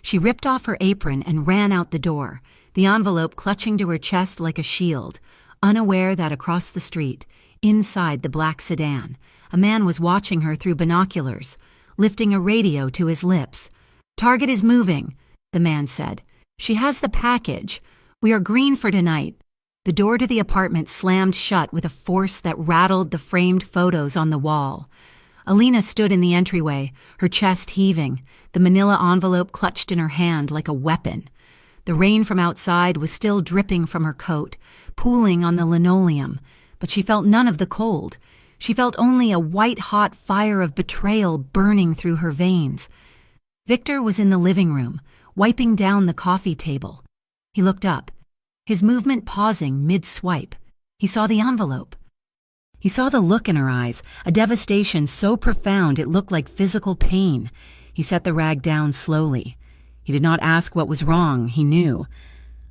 Speaker 1: She ripped off her apron and ran out the door, the envelope clutching to her chest like a shield, unaware that across the street, inside the black sedan, a man was watching her through binoculars, lifting a radio to his lips. "Target is moving," the man said. "She has the package. We are green for tonight." The door to the apartment slammed shut with a force that rattled the framed photos on the wall. Alina stood in the entryway, her chest heaving, the manila envelope clutched in her hand like a weapon. The rain from outside was still dripping from her coat, pooling on the linoleum, but she felt none of the cold. She felt only a white-hot fire of betrayal burning through her veins. Victor was in the living room, wiping down the coffee table. He looked up, his movement pausing mid-swipe. He saw the envelope. He saw the look in her eyes, a devastation so profound it looked like physical pain. He set the rag down slowly. He did not ask what was wrong, he knew.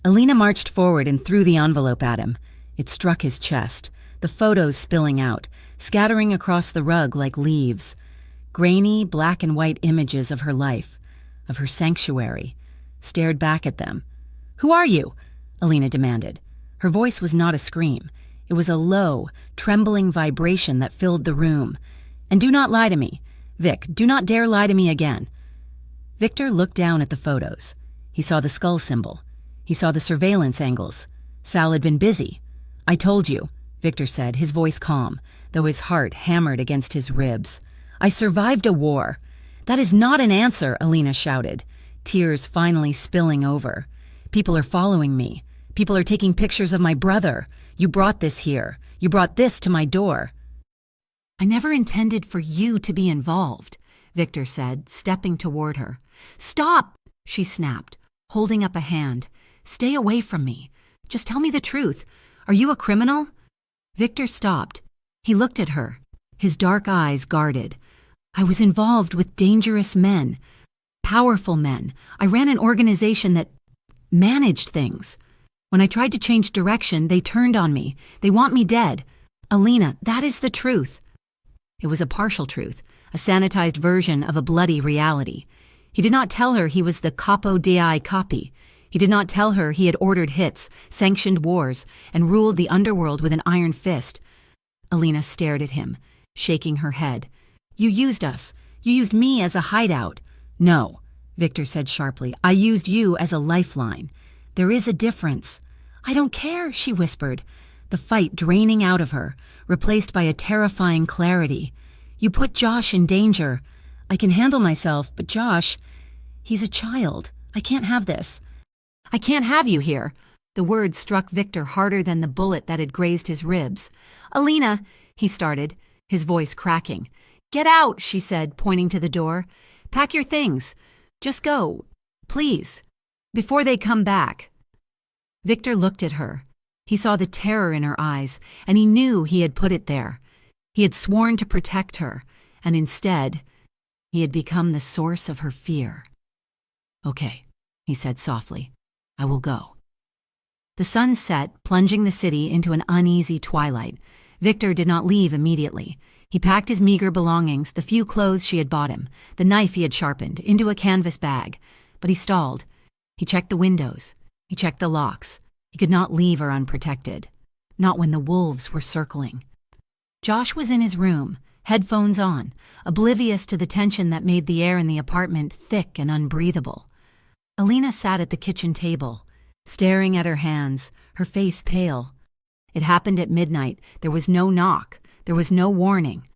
Speaker 1: Alina marched forward and threw the envelope at him. It struck his chest, the photos spilling out, scattering across the rug like leaves. Grainy, black and white images of her life, of her sanctuary, stared back at them. "Who are you?" Alina demanded. Her voice was not a scream. It was a low, trembling vibration that filled the room. "And do not lie to me. Vic, do not dare lie to me again." Victor looked down at the photos. He saw the skull symbol. He saw the surveillance angles. Sal had been busy. "I told you," Victor said, his voice calm, though his heart hammered against his ribs. "I survived a war." "That is not an answer," Alina shouted, tears finally spilling over. "People are following me. People are taking pictures of my brother. You brought this here. You brought this to my door." "I never intended for you to be involved," Victor said, stepping toward her. "Stop!" she snapped, holding up a hand. "Stay away from me. Just tell me the truth. Are you a criminal?" Victor stopped. He looked at her, his dark eyes guarded. "I was involved with dangerous men, powerful men. I ran an organization that managed things. When I tried to change direction, they turned on me. They want me dead. Alina, that is the truth." It was a partial truth, a sanitized version of a bloody reality. He did not tell her he was the capo dei capi. He did not tell her he had ordered hits, sanctioned wars, and ruled the underworld with an iron fist. Alina stared at him, shaking her head. "You used us. You used me as a hideout." "No," Victor said sharply. "I used you as a lifeline. There is a difference." "I don't care," she whispered, the fight draining out of her, replaced by a terrifying clarity. "You put Josh in danger. I can handle myself, but Josh, he's a child. I can't have this. I can't have you here." The words struck Victor harder than the bullet that had grazed his ribs. "Alina," he started, his voice cracking. "Get out," she said, pointing to the door. "Pack your things. Just go, please, before they come back." Victor looked at her. He saw the terror in her eyes, and he knew he had put it there. He had sworn to protect her, and instead, he had become the source of her fear. "Okay," he said softly. "I will go." The sun set, plunging the city into an uneasy twilight. Victor did not leave immediately. He packed his meager belongings, the few clothes she had bought him, the knife he had sharpened, into a canvas bag. But he stalled. He checked the windows. He checked the locks. He could not leave her unprotected. Not when the wolves were circling. Josh was in his room, headphones on, oblivious to the tension that made the air in the apartment thick and unbreathable. Alina sat at the kitchen table, staring at her hands, her face pale. It happened at midnight. There was no knock. There was no warning.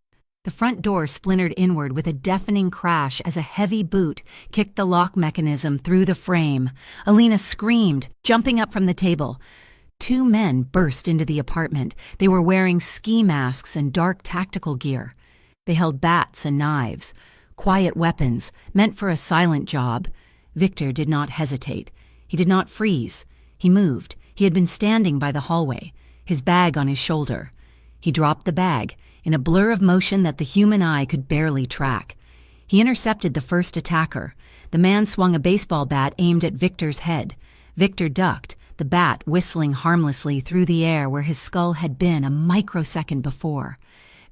Speaker 1: The front door splintered inward with a deafening crash as a heavy boot kicked the lock mechanism through the frame. Alina screamed, jumping up from the table. Two men burst into the apartment. They were wearing ski masks and dark tactical gear. They held bats and knives, quiet weapons, meant for a silent job. Victor did not hesitate. He did not freeze. He moved. He had been standing by the hallway, his bag on his shoulder. He dropped the bag, in a blur of motion that the human eye could barely track. He intercepted the first attacker. The man swung a baseball bat aimed at Victor's head. Victor ducked, the bat whistling harmlessly through the air where his skull had been a microsecond before.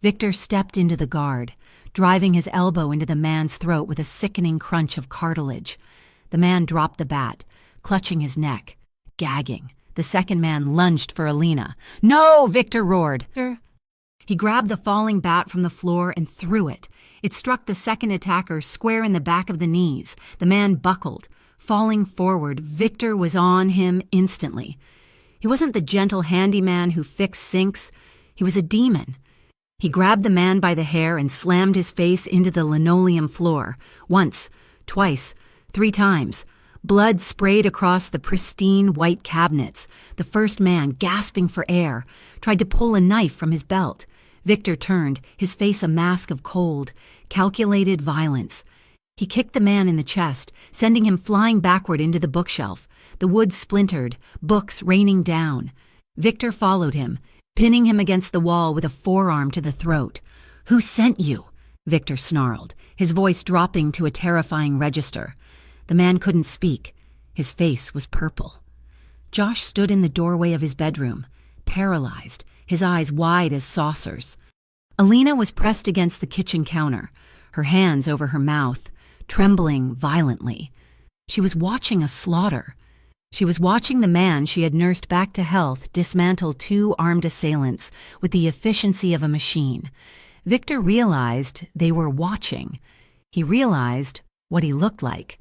Speaker 1: Victor stepped into the guard, driving his elbow into the man's throat with a sickening crunch of cartilage. The man dropped the bat, clutching his neck, gagging. The second man lunged for Alina. "No!" Victor roared. He grabbed the falling bat from the floor and threw it. It struck the second attacker square in the back of the knees. The man buckled. Falling forward, Victor was on him instantly. He wasn't the gentle handyman who fixed sinks. He was a demon. He grabbed the man by the hair and slammed his face into the linoleum floor. Once, twice, 3 times. Blood sprayed across the pristine white cabinets. The first man, gasping for air, tried to pull a knife from his belt. Victor turned, his face a mask of cold, calculated violence. He kicked the man in the chest, sending him flying backward into the bookshelf. The wood splintered, books raining down. Victor followed him, pinning him against the wall with a forearm to the throat. "Who sent you?" Victor snarled, his voice dropping to a terrifying register. The man couldn't speak. His face was purple. Josh stood in the doorway of his bedroom, paralyzed, his eyes wide as saucers. Alina was pressed against the kitchen counter, her hands over her mouth, trembling violently. She was watching a slaughter. She was watching the man she had nursed back to health dismantle 2 armed assailants with the efficiency of a machine. Victor realized they were watching. He realized what he looked like.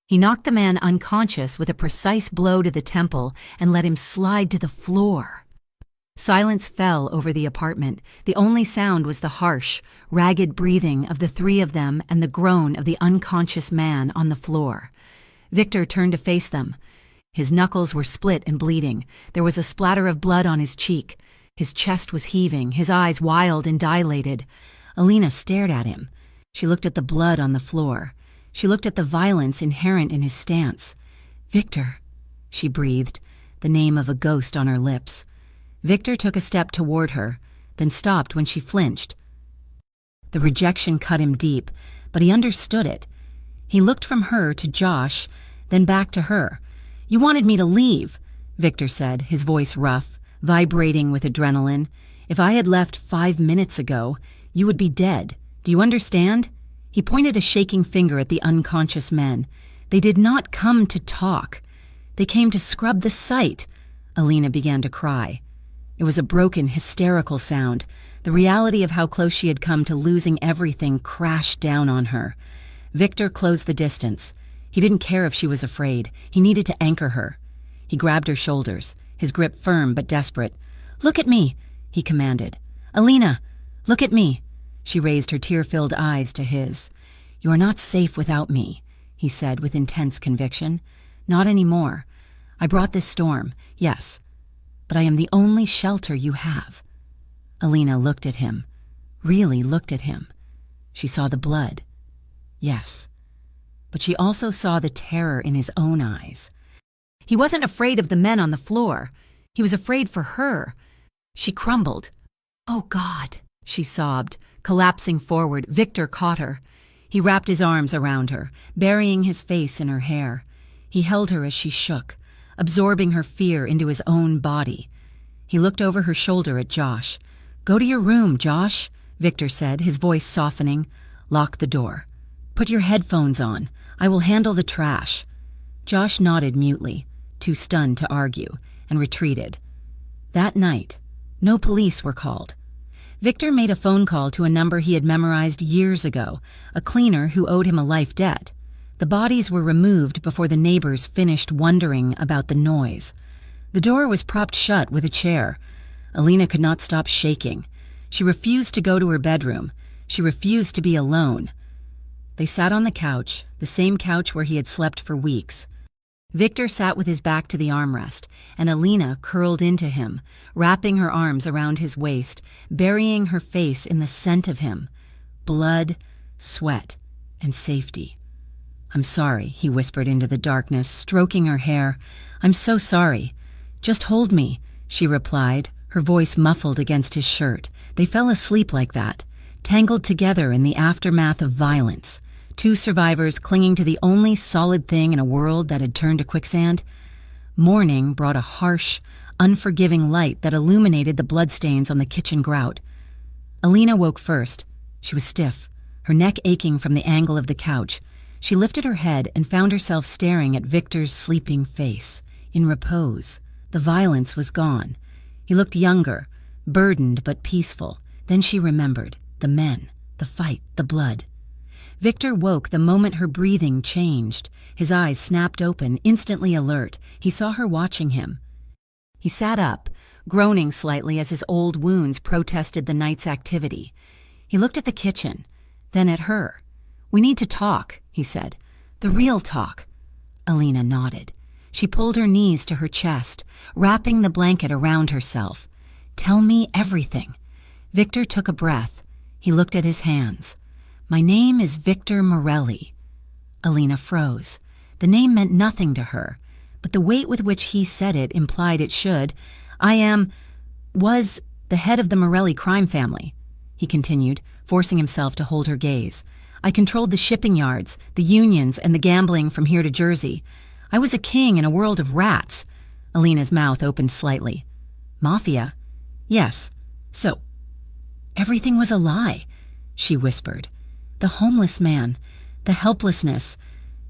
Speaker 1: He knocked the man unconscious with a precise blow to the temple and let him slide to the floor. Silence fell over the apartment. The only sound was the harsh, ragged breathing of the 3 of them and the groan of the unconscious man on the floor. Victor turned to face them. His knuckles were split and bleeding. There was a splatter of blood on his cheek. His chest was heaving, his eyes wild and dilated. Alina stared at him. She looked at the blood on the floor. She looked at the violence inherent in his stance. "Victor," she breathed, the name of a ghost on her lips. Victor took a step toward her, then stopped when she flinched. The rejection cut him deep, but he understood it. He looked from her to Josh, then back to her. "You wanted me to leave." Victor said, his voice rough, vibrating with adrenaline. "If I had left 5 minutes ago, you would be dead. Do you understand?" He pointed a shaking finger at the unconscious men. "They did not come to talk. They came to scrub the site." Alina began to cry. It was a broken, hysterical sound. The reality of how close she had come to losing everything crashed down on her. Victor closed the distance. He didn't care if she was afraid. He needed to anchor her. He grabbed her shoulders, his grip firm but desperate. "Look at me," he commanded. "Alina, look at me." She raised her tear-filled eyes to his. "You are not safe without me," he said with intense conviction. "Not anymore. I brought this storm, yes, but I am the only shelter you have." Alina looked at him, really looked at him. She saw the blood, yes, but she also saw the terror in his own eyes. He wasn't afraid of the men on the floor. He was afraid for her. She crumbled. "Oh, God," she sobbed, collapsing forward. Victor caught her. He wrapped his arms around her, burying his face in her hair. He held her as she shook, absorbing her fear into his own body. He looked over her shoulder at Josh. "Go to your room, Josh," Victor said, his voice softening. "Lock the door. Put your headphones on. I will handle the trash." Josh nodded mutely, too stunned to argue, and retreated. That night, no police were called. Victor made a phone call to a number he had memorized years ago, a cleaner who owed him a life debt. The bodies were removed before the neighbors finished wondering about the noise. The door was propped shut with a chair. Alina could not stop shaking. She refused to go to her bedroom. She refused to be alone. They sat on the couch, the same couch where he had slept for weeks. Victor sat with his back to the armrest, and Alina curled into him, wrapping her arms around his waist, burying her face in the scent of him. Blood, sweat, and safety. "I'm sorry," he whispered into the darkness, stroking her hair. "I'm so sorry." "Just hold me," she replied, her voice muffled against his shirt. They fell asleep like that, tangled together in the aftermath of violence. Two survivors clinging to the only solid thing in a world that had turned to quicksand. Morning brought a harsh, unforgiving light that illuminated the bloodstains on the kitchen grout. Alina woke first. She was stiff, her neck aching from the angle of the couch. She lifted her head and found herself staring at Victor's sleeping face, in repose. The violence was gone. He looked younger, burdened but peaceful. Then she remembered. The men, the fight, the blood. Victor woke the moment her breathing changed. His eyes snapped open, instantly alert. He saw her watching him. He sat up, groaning slightly as his old wounds protested the night's activity. He looked at the kitchen, then at her. "We need to talk," he said. "The real talk." Alina nodded. She pulled her knees to her chest, wrapping the blanket around herself. "Tell me everything." Victor took a breath. He looked at his hands. "My name is Victor Morelli." Alina froze. The name meant nothing to her, but the weight with which he said it implied it should. Was the head of the Morelli crime family," he continued, forcing himself to hold her gaze. "I controlled the shipping yards, the unions, and the gambling from here to Jersey. I was a king in a world of rats." Alina's mouth opened slightly. "Mafia? Yes. So, everything was a lie," she whispered. "The homeless man, the helplessness,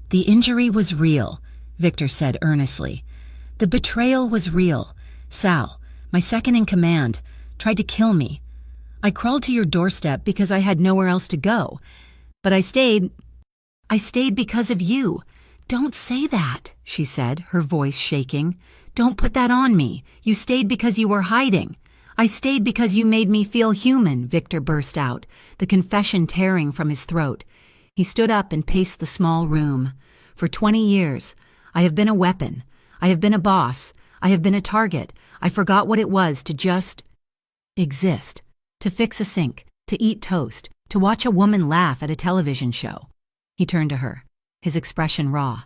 Speaker 1: the injury was real," Victor said earnestly. "The betrayal was real. Sal, my second in command, tried to kill me. I crawled to your doorstep because I had nowhere else to go. But I stayed because of you." "Don't say that," she said, her voice shaking. "Don't put that on me. You stayed because you were hiding." "I stayed because you made me feel human," Victor burst out, the confession tearing from his throat. He stood up and paced the small room. "For 20 years, I have been a weapon. I have been a boss. I have been a target. I forgot what it was to just exist, to fix a sink, to eat toast, to watch a woman laugh at a television show." He turned to her, his expression raw.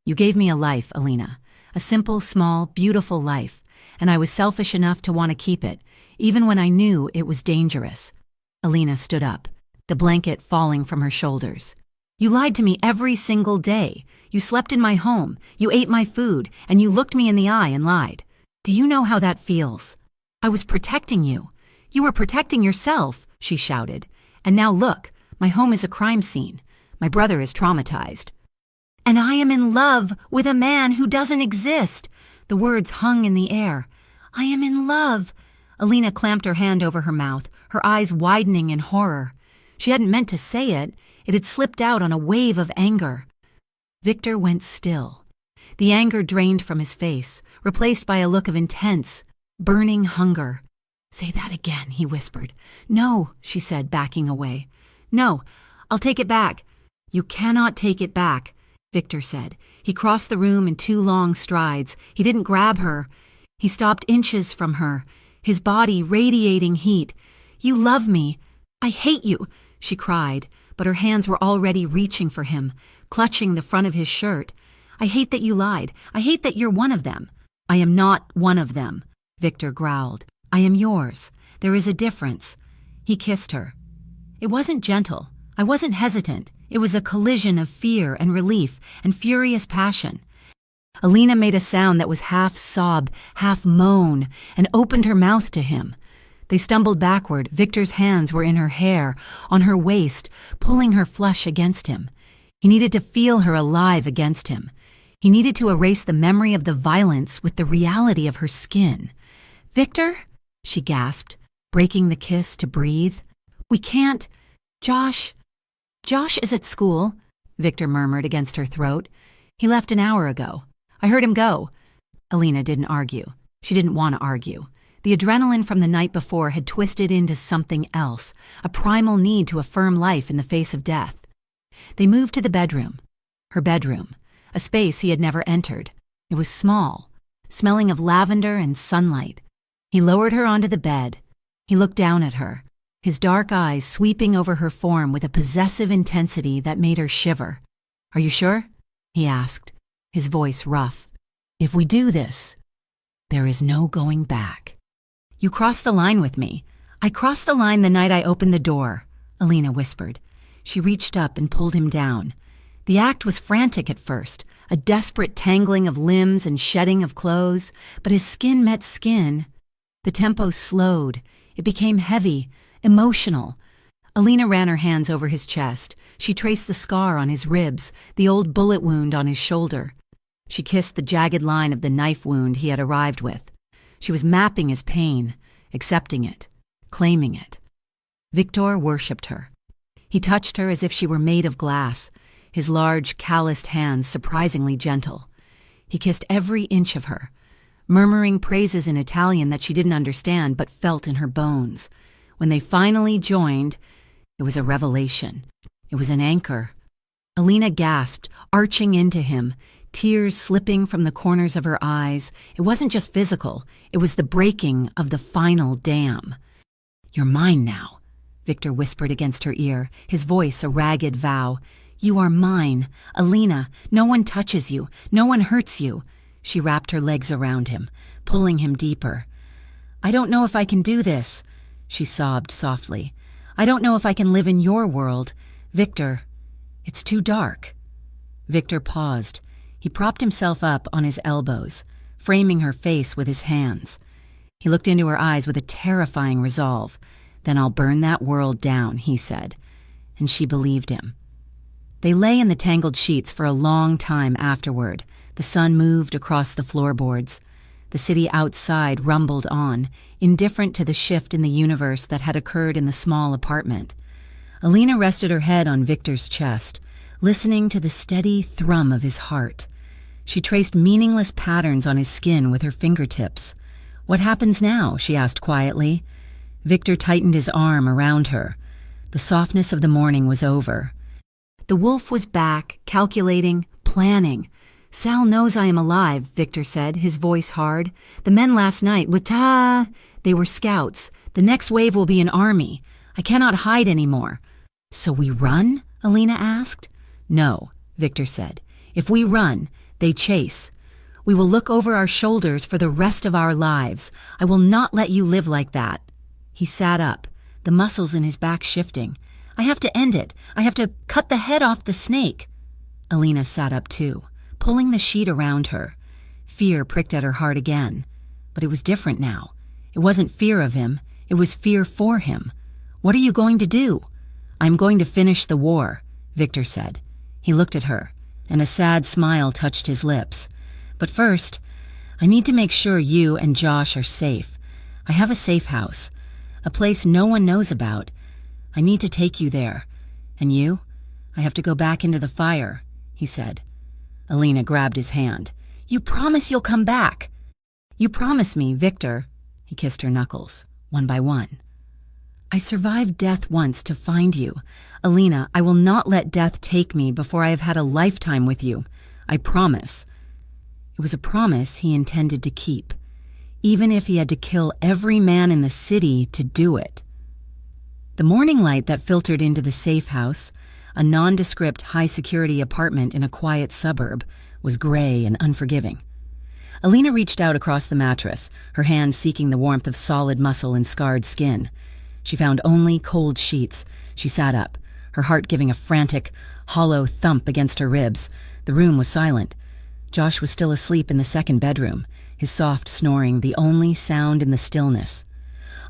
Speaker 1: "You gave me a life, Alina, a simple, small, beautiful life, and I was selfish enough to want to keep it, even when I knew it was dangerous." Alina stood up, the blanket falling from her shoulders. You lied to me every single day. You slept in my home, you ate my food, and you looked me in the eye and lied. Do you know how that feels? I was protecting you. You were protecting yourself, she shouted. And now look, my home is a crime scene. My brother is traumatized. And I am in love with a man who doesn't exist. The words hung in the air. I am in love. Alina clamped her hand over her mouth, her eyes widening in horror. She hadn't meant to say it. It had slipped out on a wave of anger. Victor went still. The anger drained from his face, replaced by a look of intense, burning hunger. Say that again, he whispered. No, she said, backing away. No, I'll take it back. You cannot take it back, Victor said. He crossed the room in 2 long strides. He didn't grab her. He stopped inches from her, his body radiating heat. You love me. I hate you, she cried, but her hands were already reaching for him, clutching the front of his shirt. I hate that you lied. I hate that you're one of them. I am not one of them, Victor growled. I am yours. There is a difference. He kissed her. It wasn't gentle. I wasn't hesitant. It was a collision of fear and relief and furious passion. Alina made a sound that was half sob, half moan, and opened her mouth to him. They stumbled backward. Victor's hands were in her hair, on her waist, pulling her flush against him. He needed to feel her alive against him. He needed to erase the memory of the violence with the reality of her skin. Victor? She gasped, breaking the kiss to breathe. We can't. Josh is at school, Victor murmured against her throat. He left an hour ago. I heard him go. Alina didn't argue. She didn't want to argue. The adrenaline from the night before had twisted into something else, a primal need to affirm life in the face of death. They moved to the bedroom. Her bedroom, a space he had never entered. It was small, smelling of lavender and sunlight. He lowered her onto the bed. He looked down at her, his dark eyes sweeping over her form with a possessive intensity that made her shiver. Are you sure? He asked, his voice rough. If we do this, there is no going back. You crossed the line with me. I crossed the line the night I opened the door, Alina whispered. She reached up and pulled him down. The act was frantic at first, a desperate tangling of limbs and shedding of clothes, but as skin met skin, the tempo slowed. It became heavy, emotional. Alina ran her hands over his chest. She traced the scar on his ribs, the old bullet wound on his shoulder. She kissed the jagged line of the knife wound he had arrived with. She was mapping his pain, accepting it, claiming it. Victor worshipped her. He touched her as if she were made of glass, his large, calloused hands surprisingly gentle. He kissed every inch of her, murmuring praises in Italian that she didn't understand but felt in her bones. When they finally joined, it was a revelation. It was an anchor. Alina gasped, arching into him, tears slipping from the corners of her eyes. It wasn't just physical. It was the breaking of the final dam. You're mine now, Victor whispered against her ear, his voice a ragged vow. You are mine, Alina. No one touches you. No one hurts you. She wrapped her legs around him, pulling him deeper. I don't know if I can do this, she sobbed softly. I don't know if I can live in your world. Victor, it's too dark. Victor paused. He propped himself up on his elbows, framing her face with his hands. He looked into her eyes with a terrifying resolve. Then I'll burn that world down, he said. And she believed him. They lay in the tangled sheets for a long time afterward. The sun moved across the floorboards. The city outside rumbled on, indifferent to the shift in the universe that had occurred in the small apartment. Alina rested her head on Victor's chest, listening to the steady thrum of his heart. She traced meaningless patterns on his skin with her fingertips. What happens now? She asked quietly. Victor tightened his arm around her. The softness of the morning was over. The wolf was back, calculating, planning. Sal knows I am alive, Victor said, his voice hard. The men last night, they were scouts. The next wave will be an army. I cannot hide anymore. So we run? Alina asked. No, Victor said. If we run, they chase. We will look over our shoulders for the rest of our lives. I will not let you live like that. He sat up, the muscles in his back shifting. I have to end it. I have to cut the head off the snake. Alina sat up too, pulling the sheet around her. Fear pricked at her heart again. But it was different now. It wasn't fear of him. It was fear for him. What are you going to do? I'm going to finish the war, Victor said. He looked at her, and a sad smile touched his lips. But first, I need to make sure you and Josh are safe. I have a safe house, a place no one knows about. I need to take you there. And you? I have to go back into the fire, he said. Alina grabbed his hand. You promise you'll come back. You promise me, Victor. He kissed her knuckles, one by one. I survived death once to find you. Alina, I will not let death take me before I have had a lifetime with you. I promise. It was a promise he intended to keep, even if he had to kill every man in the city to do it. The morning light that filtered into the safe house, a nondescript high-security apartment in a quiet suburb, was gray and unforgiving. Alina reached out across the mattress, her hand seeking the warmth of solid muscle and scarred skin. She found only cold sheets. She sat up, her heart giving a frantic, hollow thump against her ribs. The room was silent. Josh was still asleep in the second bedroom, his soft snoring the only sound in the stillness.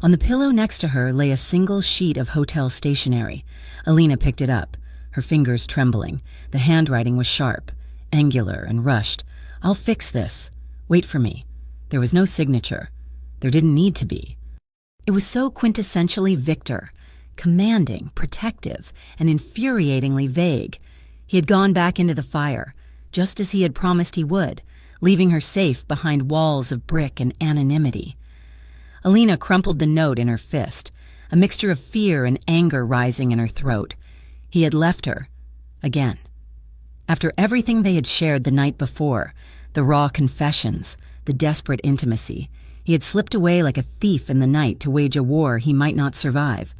Speaker 1: On the pillow next to her lay a single sheet of hotel stationery. Alina picked it up, her fingers trembling. The handwriting was sharp, angular, and rushed. I'll fix this. Wait for me. There was no signature. There didn't need to be. It was so quintessentially Victor, commanding, protective, and infuriatingly vague. He had gone back into the fire, just as he had promised he would, leaving her safe behind walls of brick and anonymity. Alina crumpled the note in her fist, a mixture of fear and anger rising in her throat. He had left her. Again. After everything they had shared the night before, the raw confessions, the desperate intimacy, he had slipped away like a thief in the night to wage a war he might not survive.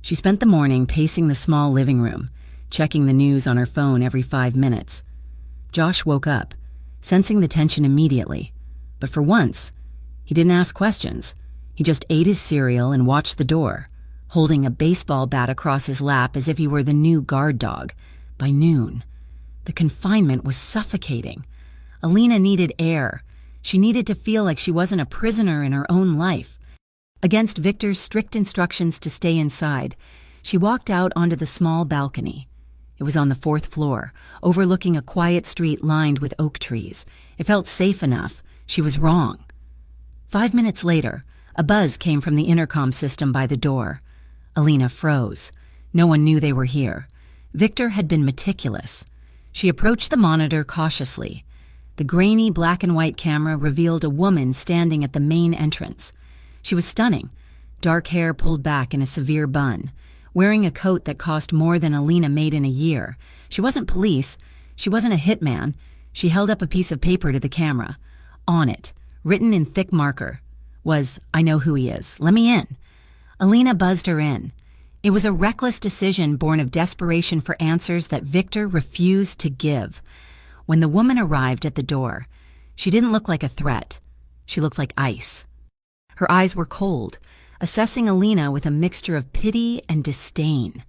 Speaker 1: She spent the morning pacing the small living room, checking the news on her phone every 5 minutes. Josh woke up, sensing the tension immediately. But for once, he didn't ask questions. He just ate his cereal and watched the door, holding a baseball bat across his lap as if he were the new guard dog. By noon, the confinement was suffocating. Alina needed air. She needed to feel like she wasn't a prisoner in her own life. Against Victor's strict instructions to stay inside, she walked out onto the small balcony. It was on the 4th floor, overlooking a quiet street lined with oak trees. It felt safe enough. She was wrong. 5 minutes later, a buzz came from the intercom system by the door. Alina froze. No one knew they were here. Victor had been meticulous. She approached the monitor cautiously. The grainy black and white camera revealed a woman standing at the main entrance. She was stunning, dark hair pulled back in a severe bun, wearing a coat that cost more than Alina made in a year. She wasn't police. She wasn't a hitman. She held up a piece of paper to the camera. On it, written in thick marker, was, I know who he is. Let me in. Alina buzzed her in. It was a reckless decision born of desperation for answers that Victor refused to give. When the woman arrived at the door, she didn't look like a threat. She looked like ice. Her eyes were cold, assessing Alina with a mixture of pity and disdain.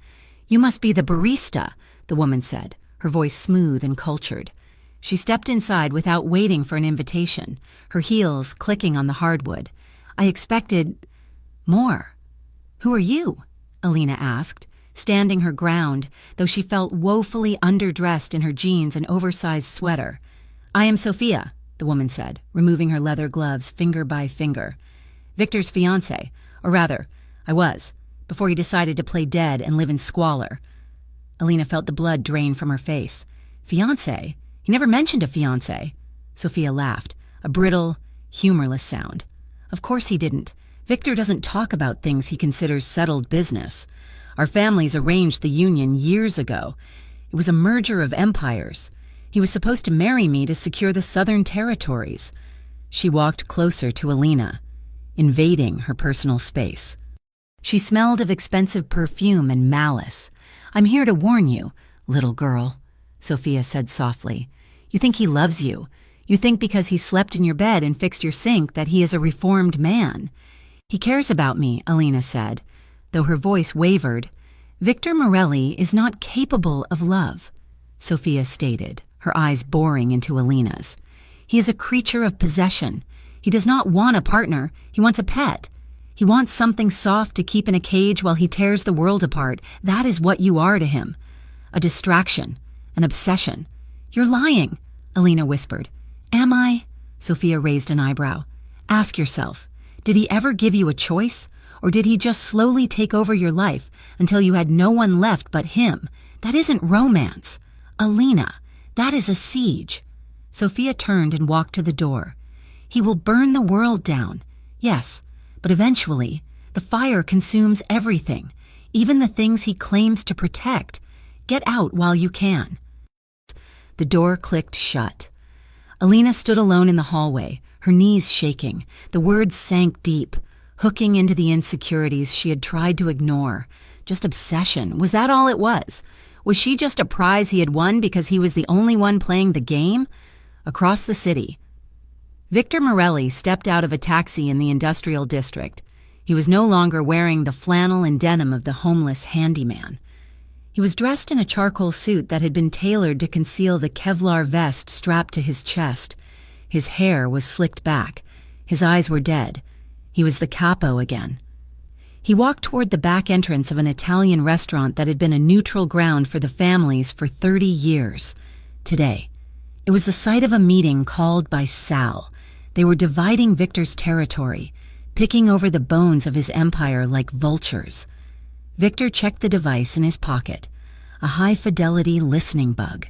Speaker 1: You must be the barista, the woman said, her voice smooth and cultured. She stepped inside without waiting for an invitation, her heels clicking on the hardwood. I expected more. Who are you? Alina asked, standing her ground, though she felt woefully underdressed in her jeans and oversized sweater. I am Sophia, the woman said, removing her leather gloves finger by finger. Victor's fiancé, or rather, I was, before he decided to play dead and live in squalor. Alina felt the blood drain from her face. Fiancé? He never mentioned a fiancé. Sophia laughed, a brittle, humorless sound. Of course he didn't. Victor doesn't talk about things he considers settled business. Our families arranged the union years ago. It was a merger of empires. He was supposed to marry me to secure the southern territories. She walked closer to Alina, invading her personal space. She smelled of expensive perfume and malice. I'm here to warn you, little girl, Sophia said softly. You think he loves you. You think because he slept in your bed and fixed your sink that he is a reformed man. He cares about me, Alina said, though her voice wavered. Victor Morelli is not capable of love, Sophia stated, her eyes boring into Alina's. He is a creature of possession. He does not want a partner, he wants a pet. He wants something soft to keep in a cage while he tears the world apart. That is what you are to him. A distraction, an obsession. You're lying, Alina whispered. Am I? Sophia raised an eyebrow. Ask yourself, did he ever give you a choice? Or did he just slowly take over your life until you had no one left but him? That isn't romance. Alina, that is a siege. Sophia turned and walked to the door. He will burn the world down. Yes, but eventually, the fire consumes everything, even the things he claims to protect. Get out while you can. The door clicked shut. Alina stood alone in the hallway, her knees shaking. The words sank deep, hooking into the insecurities she had tried to ignore. Just obsession. Was that all it was? Was she just a prize he had won because he was the only one playing the game? Across the city, Victor Morelli stepped out of a taxi in the industrial district. He was no longer wearing the flannel and denim of the homeless handyman. He was dressed in a charcoal suit that had been tailored to conceal the Kevlar vest strapped to his chest. His hair was slicked back. His eyes were dead. He was the capo again. He walked toward the back entrance of an Italian restaurant that had been a neutral ground for the families for 30 years. Today, it was the site of a meeting called by Sal. They were dividing Victor's territory, picking over the bones of his empire like vultures. Victor checked the device in his pocket, a high-fidelity listening bug.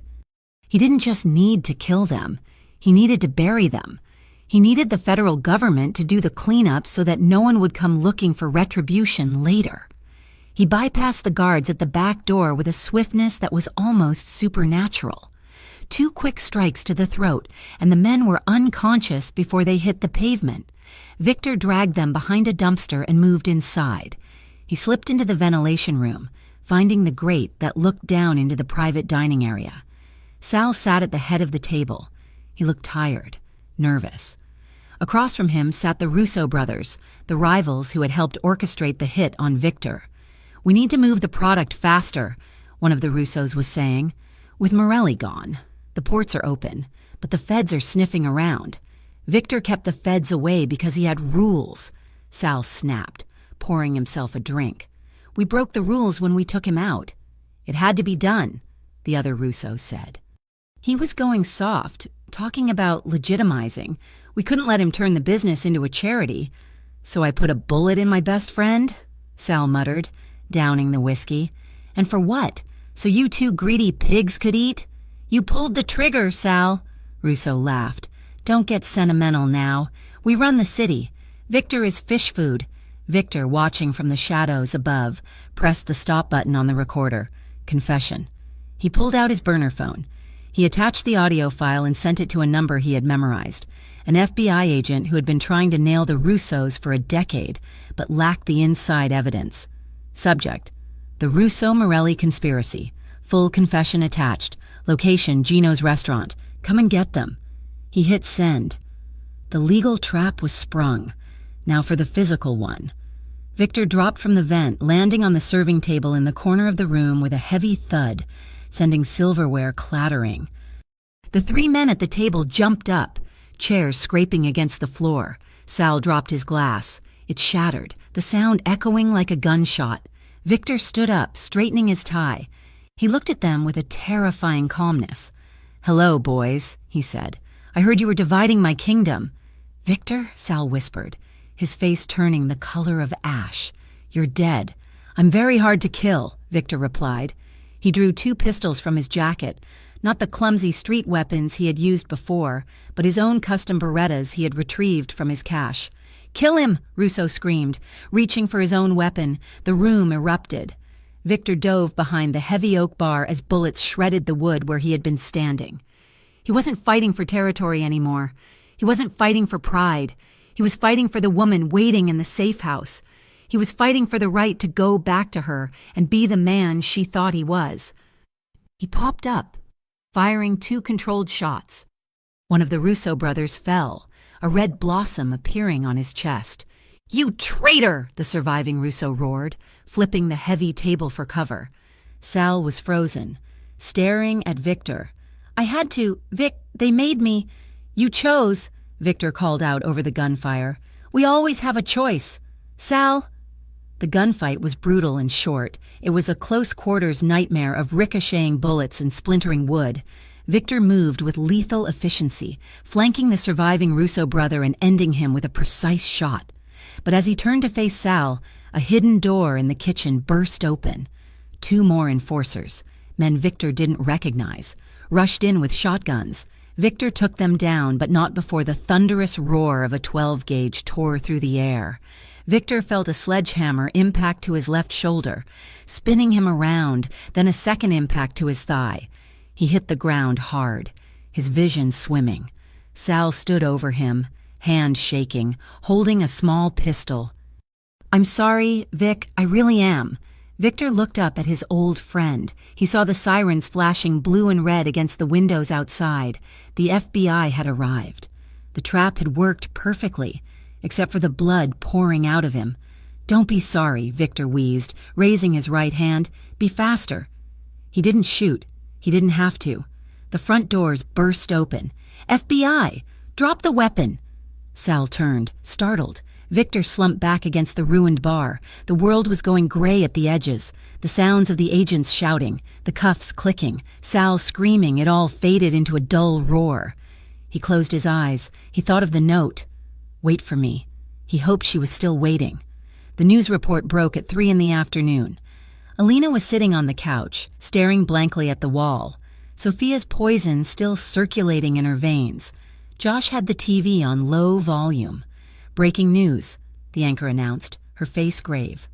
Speaker 1: He didn't just need to kill them. He needed to bury them. He needed the federal government to do the cleanup so that no one would come looking for retribution later. He bypassed the guards at the back door with a swiftness that was almost supernatural. 2 quick strikes to the throat, and the men were unconscious before they hit the pavement. Victor dragged them behind a dumpster and moved inside. He slipped into the ventilation room, finding the grate that looked down into the private dining area. Sal sat at the head of the table. He looked tired, nervous. Across from him sat the Russo brothers, the rivals who had helped orchestrate the hit on Victor. "We need to move the product faster," one of the Russos was saying. "With Morelli gone, the ports are open, but the feds are sniffing around. Victor kept the feds away because he had rules," Sal snapped, pouring himself a drink. "We broke the rules when we took him out." "It had to be done," the other Russo said. He was going soft, talking about legitimizing. "We couldn't let him turn the business into a charity. So I put a bullet in my best friend," Sal muttered, downing the whiskey. "And for what? So you 2 greedy pigs could eat?" "You pulled the trigger, Sal," Russo laughed. "Don't get sentimental now. We run the city. Victor is fish food." Victor, watching from the shadows above, pressed the stop button on the recorder. Confession. He pulled out his burner phone. He attached the audio file and sent it to a number he had memorized, an FBI agent who had been trying to nail the Russos for a decade, but lacked the inside evidence. Subject: The Russo-Morelli Conspiracy. Full confession attached. Location: Gino's restaurant. Come and get them. He hit send. The legal trap was sprung. Now for the physical one. Victor dropped from the vent, landing on the serving table in the corner of the room with a heavy thud, sending silverware clattering. The 3 men at the table jumped up, chairs scraping against the floor. Sal dropped his glass. It shattered, the sound echoing like a gunshot. Victor stood up, straightening his tie. He looked at them with a terrifying calmness. "Hello, boys," he said. "I heard you were dividing my kingdom." "Victor," Sal whispered, his face turning the color of ash. "You're dead." "I'm very hard to kill," Victor replied. He drew 2 pistols from his jacket, not the clumsy street weapons he had used before, but his own custom Berettas he had retrieved from his cache. "Kill him!" Russo screamed, reaching for his own weapon. The room erupted. Victor dove behind the heavy oak bar as bullets shredded the wood where he had been standing. He wasn't fighting for territory anymore. He wasn't fighting for pride. He was fighting for the woman waiting in the safe house. He was fighting for the right to go back to her and be the man she thought he was. He popped up, firing 2 controlled shots. One of the Russo brothers fell, a red blossom appearing on his chest. "You traitor!" the surviving Russo roared, flipping the heavy table for cover. Sal was frozen, staring at Victor. "I had to. Vic, they made me." "You chose," Victor called out over the gunfire. "We always have a choice. Sal." The gunfight was brutal and short. It was a close-quarters nightmare of ricocheting bullets and splintering wood. Victor moved with lethal efficiency, flanking the surviving Russo brother and ending him with a precise shot. But as he turned to face Sal, a hidden door in the kitchen burst open. 2 more enforcers, men Victor didn't recognize, rushed in with shotguns. Victor took them down, but not before the thunderous roar of a 12-gauge tore through the air. Victor felt a sledgehammer impact to his left shoulder, spinning him around, then a second impact to his thigh. He hit the ground hard, his vision swimming. Sal stood over him, hand shaking, holding a small pistol. "I'm sorry, Vic, I really am." Victor looked up at his old friend. He saw the sirens flashing blue and red against the windows outside. The FBI had arrived. The trap had worked perfectly, except for the blood pouring out of him. "Don't be sorry," Victor wheezed, raising his right hand. "Be faster." He didn't shoot. He didn't have to. The front doors burst open. "FBI! Drop the weapon!" Sal turned, startled. Victor slumped back against the ruined bar. The world was going gray at the edges. The sounds of the agents shouting, the cuffs clicking, Sal screaming, it all faded into a dull roar. He closed his eyes. He thought of the note. "Wait for me." He hoped she was still waiting. The news report broke at 3 in the afternoon. Alina was sitting on the couch, staring blankly at the wall. Sophia's poison still circulating in her veins. Josh had the TV on low volume. "Breaking news," the anchor announced, her face grave.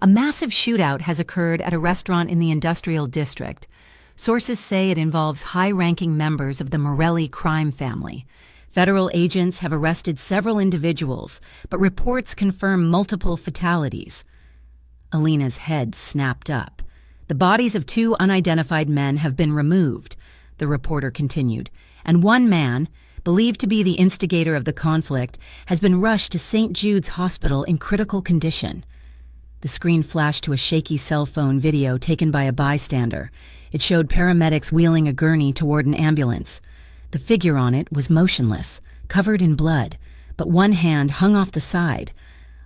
Speaker 1: "A massive shootout has occurred at a restaurant in the industrial district. Sources say it involves high-ranking members of the Morelli crime family. Federal agents have arrested several individuals, but reports confirm multiple fatalities." Alina's head snapped up. "The bodies of 2 unidentified men have been removed," the reporter continued, "and 1 man, believed to be the instigator of the conflict, has been rushed to St. Jude's Hospital in critical condition." The screen flashed to a shaky cell phone video taken by a bystander. It showed paramedics wheeling a gurney toward an ambulance. The figure on it was motionless, covered in blood, but one hand hung off the side.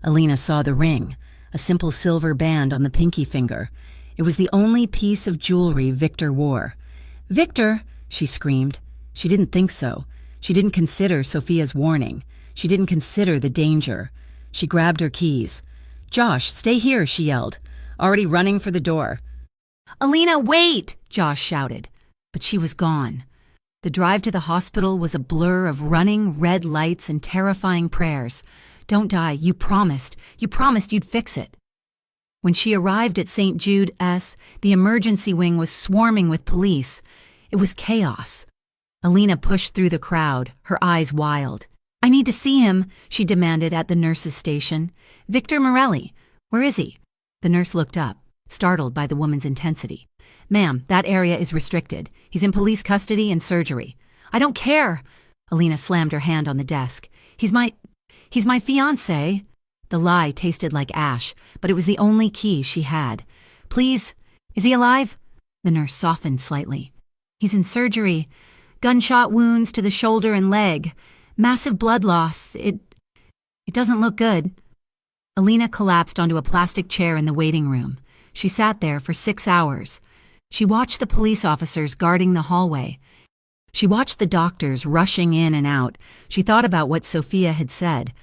Speaker 1: Alina saw the ring, a simple silver band on the pinky finger. It was the only piece of jewelry Victor wore. "Victor!" she screamed. She didn't think so. She didn't consider Sophia's warning. She didn't consider the danger. She grabbed her keys. "Josh, stay here," she yelled, already running for the door. "Alina, wait!" Josh shouted. But she was gone. The drive to the hospital was a blur of running red lights and terrifying prayers. "Don't die, you promised. You promised you'd fix it." When she arrived at St. Jude's, the emergency wing was swarming with police. It was chaos. Alina pushed through the crowd, her eyes wild. "I need to see him," she demanded at the nurse's station. "Victor Morelli. Where is he?" The nurse looked up, startled by the woman's intensity. "Ma'am, that area is restricted. He's in police custody and surgery." "I don't care." Alina slammed her hand on the desk. He's my fiancé." The lie tasted like ash, but it was the only key she had. "Please, is he alive?" The nurse softened slightly. "He's in surgery. Gunshot wounds to the shoulder and leg. Massive blood loss. It doesn't look good." Alina collapsed onto a plastic chair in the waiting room. She sat there for 6 hours. She watched the police officers guarding the hallway. She watched the doctors rushing in and out. She thought about what Sophia had said.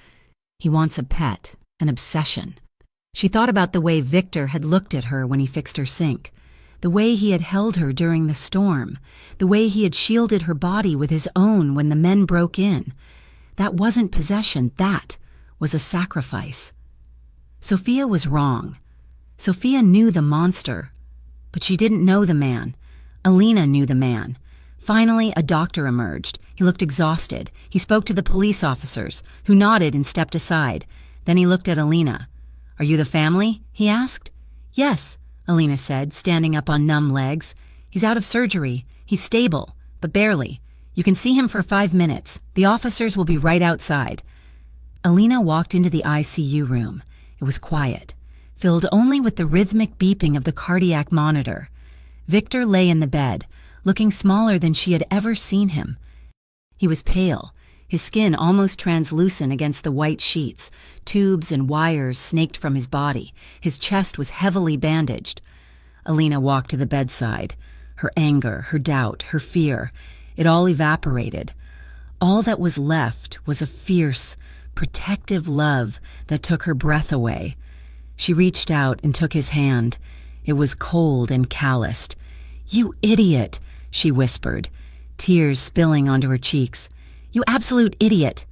Speaker 1: He wants a pet, an obsession. She thought about the way Victor had looked at her when he fixed her sink, the way he had held her during the storm, the way he had shielded her body with his own when the men broke in. That wasn't possession, that was a sacrifice. Sophia was wrong. Sophia knew the monster, but she didn't know the man. Alina knew the man. Finally, a doctor emerged. He looked exhausted. He spoke to the police officers, who nodded and stepped aside. Then he looked at Alina. "Are you the family?" he asked. "Yes," Alina said, standing up on numb legs. "He's out of surgery. He's stable, but barely. You can see him for 5 minutes. The officers will be right outside." Alina walked into the ICU room. It was quiet, filled only with the rhythmic beeping of the cardiac monitor. Victor lay in the bed, looking smaller than she had ever seen him. He was pale, his skin almost translucent against the white sheets, tubes and wires snaked from his body. His chest was heavily bandaged. Alina walked to the bedside. Her anger, her doubt, her fear, it all evaporated. All that was left was a fierce, protective love that took her breath away. She reached out and took his hand. It was cold and calloused. "You idiot," she whispered, tears spilling onto her cheeks. "You absolute idiot."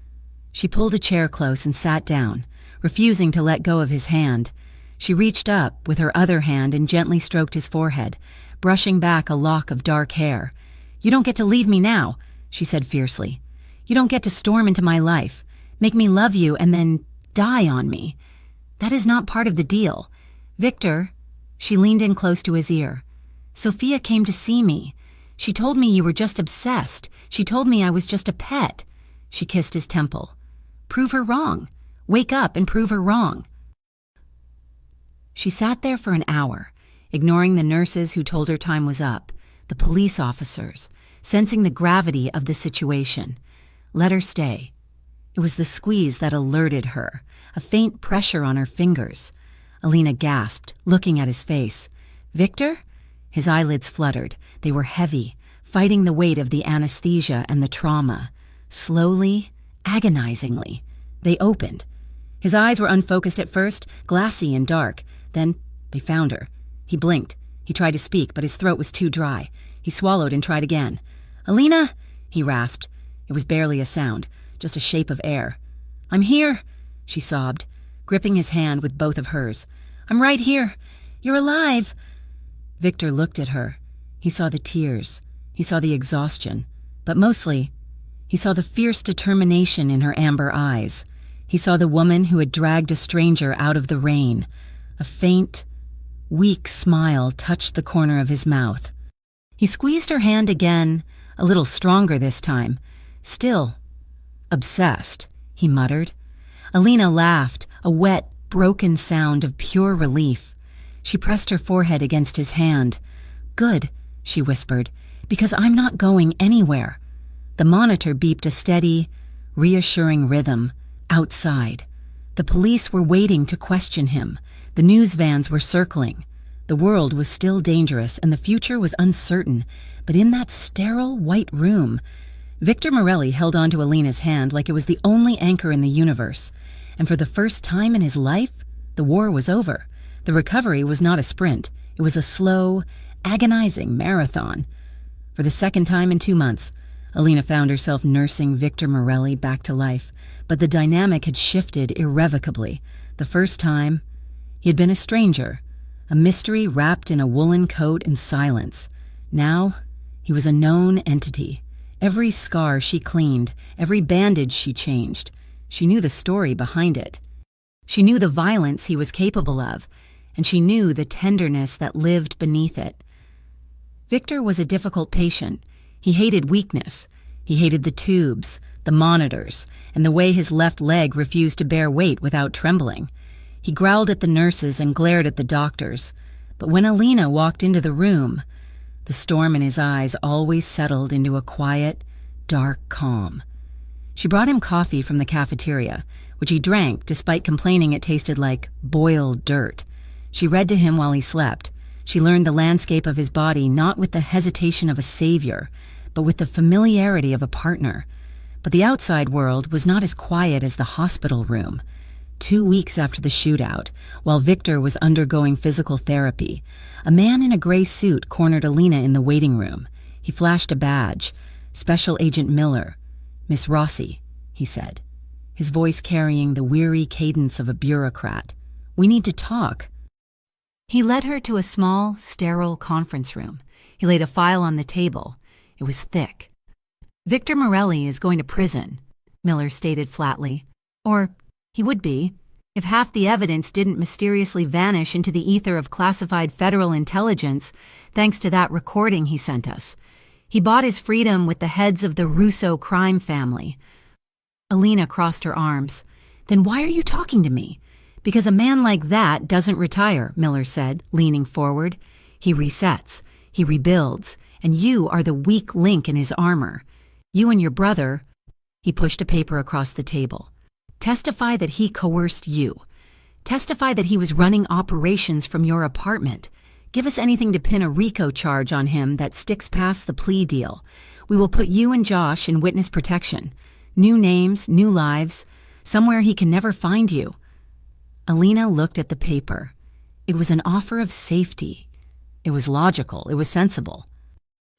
Speaker 1: She pulled a chair close and sat down, refusing to let go of his hand. She reached up with her other hand and gently stroked his forehead, brushing back a lock of dark hair. "You don't get to leave me now," she said fiercely. "You don't get to storm into my life, make me love you, and then die on me. That is not part of the deal. Victor," she leaned in close to his ear, "Sophia came to see me. She told me you were just obsessed. She told me I was just a pet." She kissed his temple. "Prove her wrong. Wake up and prove her wrong." She sat there for an hour, ignoring the nurses who told her time was up, the police officers, sensing the gravity of the situation. Let her stay. It was the squeeze that alerted her, a faint pressure on her fingers. Alina gasped, looking at his face. "Victor?" His eyelids fluttered. They were heavy, fighting the weight of the anesthesia and the trauma. Slowly, agonizingly, they opened. His eyes were unfocused at first, glassy and dark. Then they found her. He blinked. He tried to speak, but his throat was too dry. He swallowed and tried again. "Alina?" he rasped. It was barely a sound, just a shape of air. "I'm here," she sobbed, gripping his hand with both of hers. "I'm right here. You're alive." Victor looked at her. He saw the tears. He saw the exhaustion. But mostly, he saw the fierce determination in her amber eyes. He saw the woman who had dragged a stranger out of the rain. A faint, weak smile touched the corner of his mouth. He squeezed her hand again, a little stronger this time. "Still obsessed," he muttered. Alina laughed, a wet, broken sound of pure relief. She pressed her forehead against his hand. "Good," she whispered, "because I'm not going anywhere." The monitor beeped a steady, reassuring rhythm. Outside, the police were waiting to question him. The news vans were circling. The world was still dangerous and the future was uncertain, but in that sterile white room, Victor Morelli held onto Alina's hand like it was the only anchor in the universe. And for the first time in his life, the war was over. The recovery was not a sprint. It was a slow, agonizing marathon. For the second time in 2 months, Alina found herself nursing Victor Morelli back to life, but the dynamic had shifted irrevocably. The first time, he had been a stranger, a mystery wrapped in a woolen coat and silence. Now, he was a known entity. Every scar she cleaned, every bandage she changed. She knew the story behind it. She knew the violence he was capable of, and she knew the tenderness that lived beneath it. Victor was a difficult patient. He hated weakness. He hated the tubes, the monitors, and the way his left leg refused to bear weight without trembling. He growled at the nurses and glared at the doctors. But when Alina walked into the room, the storm in his eyes always settled into a quiet, dark calm. She brought him coffee from the cafeteria, which he drank despite complaining it tasted like boiled dirt. She read to him while he slept. She learned the landscape of his body not with the hesitation of a savior, but with the familiarity of a partner. But the outside world was not as quiet as the hospital room. 2 weeks after the shootout, while Victor was undergoing physical therapy, a man in a gray suit cornered Alina in the waiting room. He flashed a badge. "Special Agent Miller." "Miss Rossi," he said, his voice carrying the weary cadence of a bureaucrat. "We need to talk." He led her to a small, sterile conference room. He laid a file on the table. It was thick. "Victor Morelli is going to prison," Miller stated flatly. "Or he would be, if half the evidence didn't mysteriously vanish into the ether of classified federal intelligence thanks to that recording he sent us. He bought his freedom with the heads of the Russo crime family." Alina crossed her arms. Then why are you talking to me? Because a man like that doesn't retire, Miller said, leaning forward. He resets, he rebuilds, and you are the weak link in his armor. You and your brother, he pushed a paper across the table. Testify that he coerced you. Testify that he was running operations from your apartment. Give us anything to pin a RICO charge on him that sticks past the plea deal. We will put you and Josh in witness protection. New names, new lives. Somewhere he can never find you. Alina looked at the paper. It was an offer of safety. It was logical. It was sensible.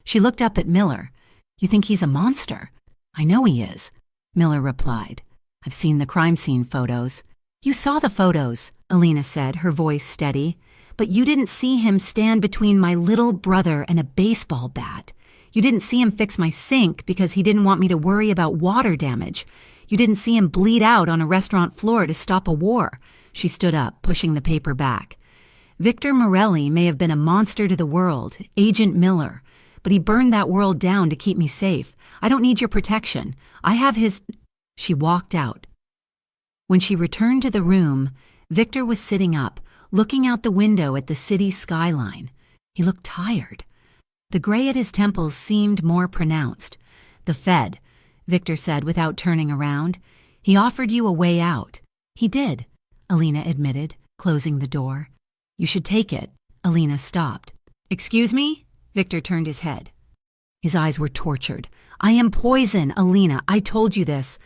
Speaker 1: She looked up at Miller. You think he's a monster? I know he is, Miller replied. I've seen the crime scene photos. You saw the photos, Alina said, her voice steady. But you didn't see him stand between my little brother and a baseball bat. You didn't see him fix my sink because he didn't want me to worry about water damage. You didn't see him bleed out on a restaurant floor to stop a war. She stood up, pushing the paper back. Victor Morelli may have been a monster to the world, Agent Miller, but he burned that world down to keep me safe. I don't need your protection. I have his... She walked out. When she returned to the room, Victor was sitting up, looking out the window at the city skyline. He looked tired. The gray at his temples seemed more pronounced. The Fed, Victor said without turning around. He offered you a way out. He did, Alina admitted, closing the door. You should take it. Alina stopped. Excuse me? Victor turned his head. His eyes were tortured. I am poison, Alina. I told you this.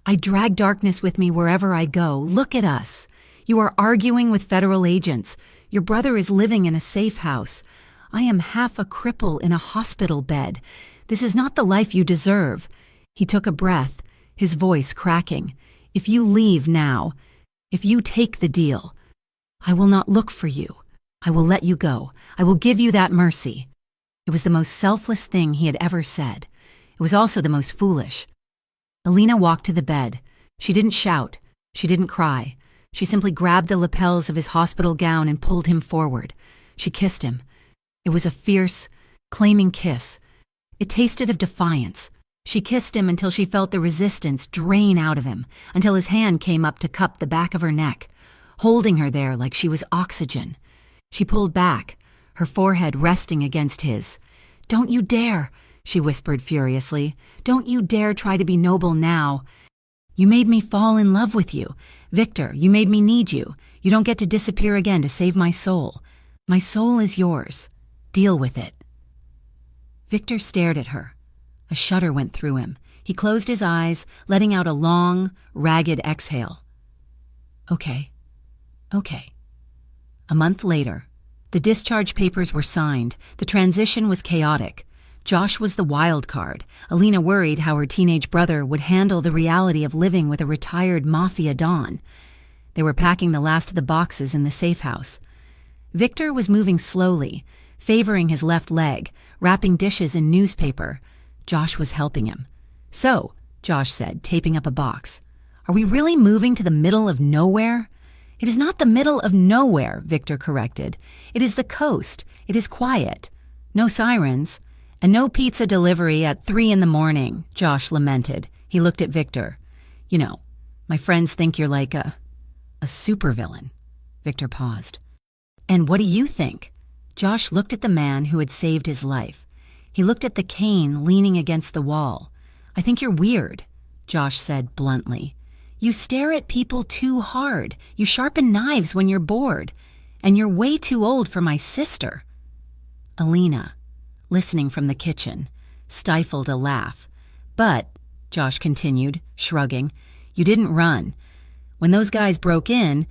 Speaker 1: I drag darkness with me wherever I go. Look at us. You are arguing with federal agents. Your brother is living in a safe house. I am half a cripple in a hospital bed. This is not the life you deserve. He took a breath, his voice cracking. If you leave now, if you take the deal, I will not look for you. I will let you go. I will give you that mercy. It was the most selfless thing he had ever said. It was also the most foolish. Alina walked to the bed. She didn't shout. She didn't cry. She simply grabbed the lapels of his hospital gown and pulled him forward. She kissed him. It was a fierce, claiming kiss. It tasted of defiance. She kissed him until she felt the resistance drain out of him, until his hand came up to cup the back of her neck, holding her there like she was oxygen. She pulled back, her forehead resting against his. Don't you dare, she whispered furiously. Don't you dare try to be noble now. You made me fall in love with you. Victor, you made me need you. You don't get to disappear again to save my soul. My soul is yours. Deal with it. Victor stared at her. A shudder went through him. He closed his eyes, letting out a long, ragged exhale. Okay. A month later, the discharge papers were signed. The transition was chaotic. Josh was the wild card. Alina worried how her teenage brother would handle the reality of living with a retired Mafia don. They were packing the last of the boxes in the safe house. Victor was moving slowly, favoring his left leg, wrapping dishes in newspaper. Josh was helping him. So, Josh said, taping up a box, are we really moving to the middle of nowhere? It is not the middle of nowhere, Victor corrected. It is the coast. It is quiet. No sirens. And no pizza delivery at 3 a.m, Josh lamented. He looked at Victor. You know, my friends think you're like a supervillain. Victor paused. And what do you think? Josh looked at the man who had saved his life. He looked at the cane leaning against the wall. I think you're weird, Josh said bluntly. You stare at people too hard. You sharpen knives when you're bored. And you're way too old for my sister. Alina, listening from the kitchen, stifled a laugh. But, Josh continued, shrugging, you didn't run. When those guys broke in,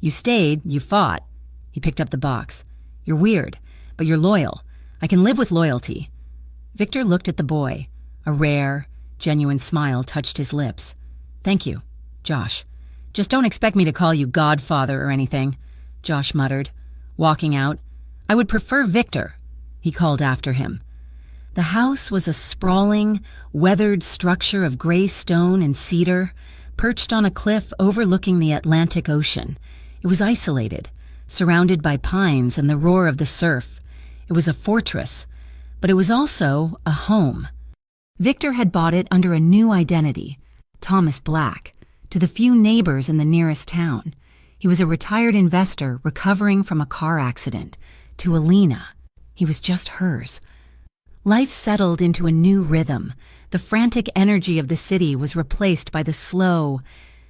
Speaker 1: you stayed, you fought. He picked up the box. You're weird, but you're loyal. I can live with loyalty. Victor looked at the boy. A rare, genuine smile touched his lips. Thank you, Josh. Just don't expect me to call you Godfather or anything, Josh muttered. Walking out, I would prefer Victor, he called after him. The house was a sprawling, weathered structure of gray stone and cedar, perched on a cliff overlooking the Atlantic Ocean. It was isolated, surrounded by pines and the roar of the surf. It was a fortress, but it was also a home. Victor had bought it under a new identity, Thomas Black. to the few neighbors in the nearest town. He was a retired investor recovering from a car accident. To Alina, he was just hers. Life settled into a new rhythm. The frantic energy of the city was replaced by the slow,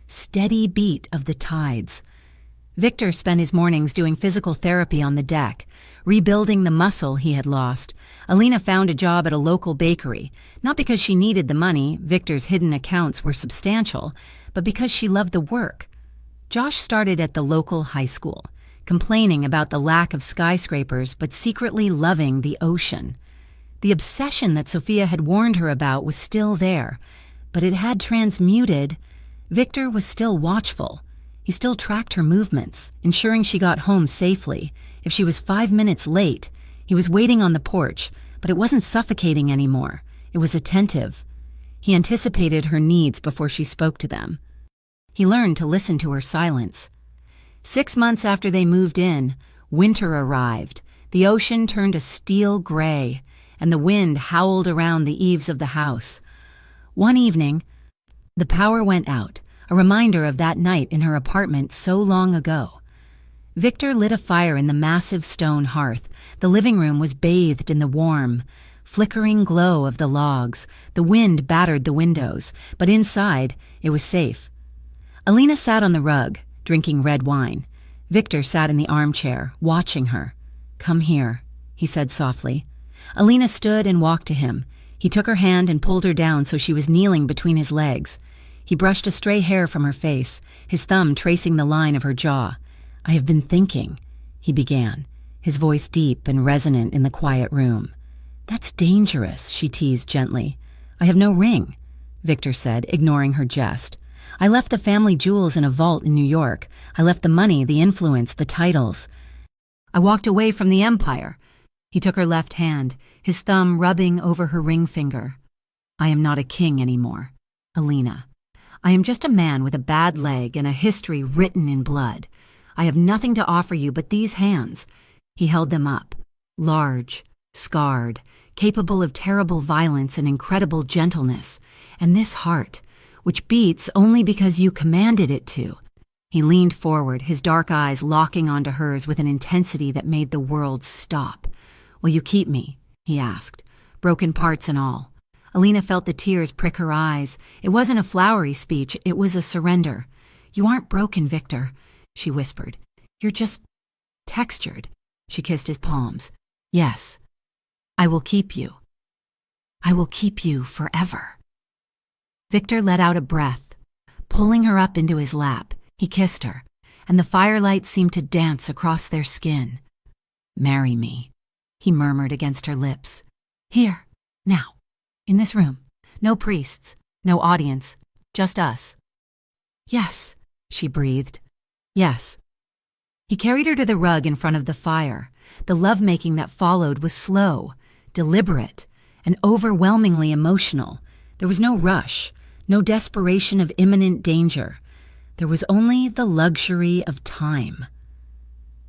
Speaker 1: steady beat of the tides. Victor spent his mornings doing physical therapy on the deck, rebuilding the muscle he had lost. Alina found a job at a local bakery, not because she needed the money, Victor's hidden accounts were substantial, but because she loved the work. Josh started at the local high school, complaining about the lack of skyscrapers but secretly loving the ocean. The obsession that Sophia had warned her about was still there, but it had transmuted. Victor was still watchful. He still tracked her movements, ensuring she got home safely. If she was 5 minutes late, he was waiting on the porch, but it wasn't suffocating anymore. It was attentive. He anticipated her needs before she spoke to them. He learned to listen to her silence. 6 months after they moved in, winter arrived. The ocean turned a steel gray, and the wind howled around the eaves of the house. One evening, the power went out, a reminder of that night in her apartment so long ago. Victor lit a fire in the massive stone hearth. The living room was bathed in the warm, flickering glow of the logs. The wind battered the windows, but inside, it was safe. Alina sat on the rug, drinking red wine. Victor sat in the armchair, watching her. "Come here," he said softly. Alina stood and walked to him. He took her hand and pulled her down so she was kneeling between his legs. He brushed a stray hair from her face, his thumb tracing the line of her jaw. "I have been thinking," he began, his voice deep and resonant in the quiet room. "That's dangerous," she teased gently. "I have no ring," Victor said, ignoring her jest. "I left the family jewels in a vault in New York. I left the money, the influence, the titles. I walked away from the empire." He took her left hand, his thumb rubbing over her ring finger. "I am not a king anymore, Alina. I am just a man with a bad leg and a history written in blood. I have nothing to offer you but these hands." He held them up, large, scarred, capable of terrible violence and incredible gentleness, and this heart, which beats only because you commanded it to. He leaned forward, his dark eyes locking onto hers with an intensity that made the world stop. "Will you keep me?" he asked, broken parts and all. Alina felt the tears prick her eyes. It wasn't a flowery speech, it was a surrender. "You aren't broken, Victor," she whispered. "You're just textured." She kissed his palms. "Yes, I will keep you. I will keep you forever." Victor let out a breath. Pulling her up into his lap, he kissed her, and the firelight seemed to dance across their skin. "Marry me," he murmured against her lips. "Here, now, in this room. No priests, no audience, just us." "Yes," she breathed. "Yes." He carried her to the rug in front of the fire. The lovemaking that followed was slow, deliberate, and overwhelmingly emotional. There was no rush, no desperation of imminent danger. There was only the luxury of time.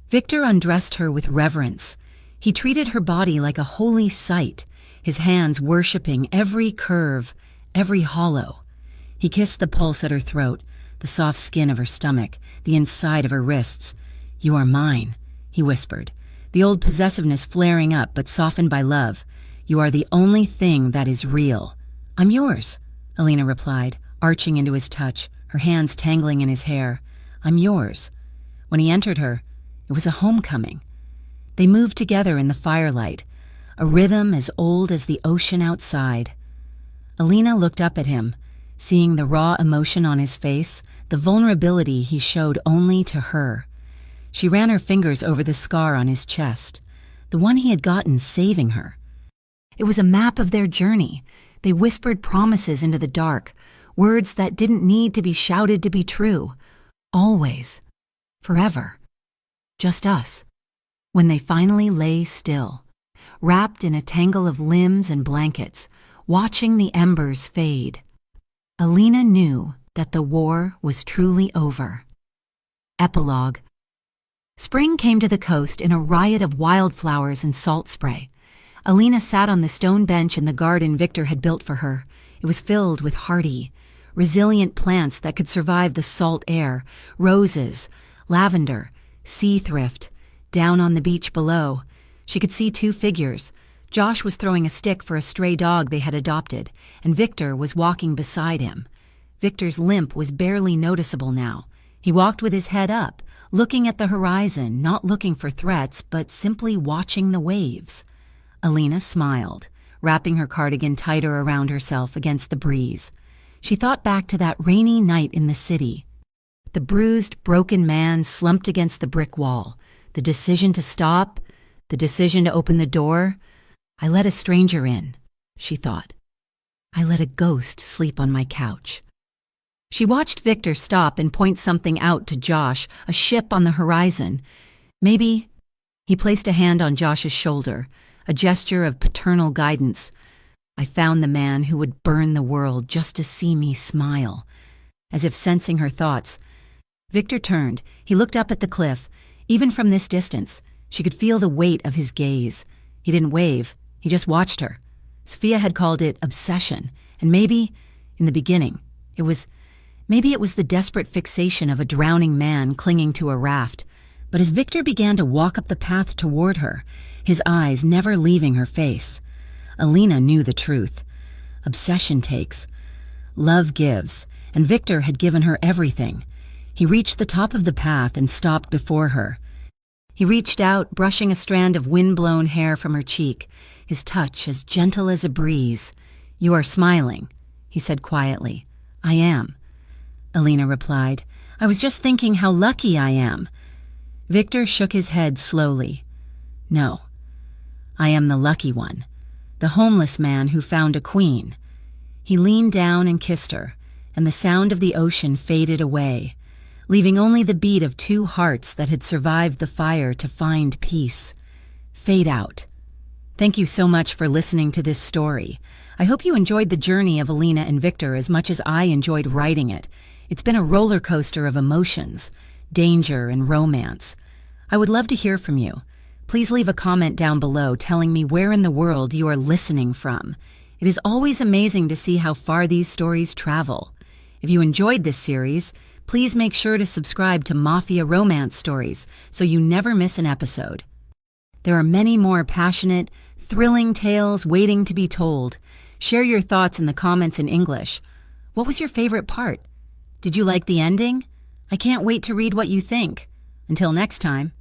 Speaker 1: Victor undressed her with reverence. He treated her body like a holy site, his hands worshipping every curve, every hollow. He kissed the pulse at her throat, the soft skin of her stomach, the inside of her wrists. "You are mine," he whispered, the old possessiveness flaring up but softened by love. "You are the only thing that is real." "I'm yours," Alina replied, arching into his touch, her hands tangling in his hair. "I'm yours." When he entered her, it was a homecoming. They moved together in the firelight, a rhythm as old as the ocean outside. Alina looked up at him, seeing the raw emotion on his face, the vulnerability he showed only to her. She ran her fingers over the scar on his chest, the one he had gotten saving her. It was a map of their journey. They whispered promises into the dark, words that didn't need to be shouted to be true. Always. Forever. Just us. When they finally lay still, wrapped in a tangle of limbs and blankets, watching the embers fade, Alina knew that the war was truly over. Epilogue. Spring came to the coast in a riot of wildflowers and salt spray. Alina sat on the stone bench in the garden Victor had built for her. It was filled with hardy, resilient plants that could survive the salt air, roses, lavender, sea thrift. Down on the beach below, she could see two figures. Josh was throwing a stick for a stray dog they had adopted, and Victor was walking beside him. Victor's limp was barely noticeable now. He walked with his head up, looking at the horizon, not looking for threats, but simply watching the waves. Alina smiled, wrapping her cardigan tighter around herself against the breeze. She thought back to that rainy night in the city. The bruised, broken man slumped against the brick wall. The decision to stop, the decision to open the door. I let a stranger in, she thought. I let a ghost sleep on my couch. She watched Victor stop and point something out to Josh, a ship on the horizon. Maybe. He placed a hand on Josh's shoulder, a gesture of paternal guidance. I found the man who would burn the world just to see me smile. As if sensing her thoughts, Victor turned. He looked up at the cliff. Even from this distance, she could feel the weight of his gaze. He didn't wave. He just watched her. Sophia had called it obsession, and maybe, in the beginning, it was the desperate fixation of a drowning man clinging to a raft. But as Victor began to walk up the path toward her, his eyes never leaving her face, Alina knew the truth. Obsession takes. Love gives, and Victor had given her everything. He reached the top of the path and stopped before her. He reached out, brushing a strand of wind-blown hair from her cheek, his touch as gentle as a breeze. "You are smiling," he said quietly. "I am," Alina replied. "I was just thinking how lucky I am." Victor shook his head slowly. "No, I am the lucky one, the homeless man who found a queen." He leaned down and kissed her, and the sound of the ocean faded away, leaving only the beat of two hearts that had survived the fire to find peace. Fade out. Thank you so much for listening to this story. I hope you enjoyed the journey of Alina and Victor as much as I enjoyed writing it. It's been a roller coaster of emotions, danger, and romance. I would love to hear from you. Please leave a comment down below telling me where in the world you are listening from. It is always amazing to see how far these stories travel. If you enjoyed this series, please make sure to subscribe to Mafia Romance Stories so you never miss an episode. There are many more passionate, thrilling tales waiting to be told. Share your thoughts in the comments in English. What was your favorite part? Did you like the ending? I can't wait to read what you think. Until next time.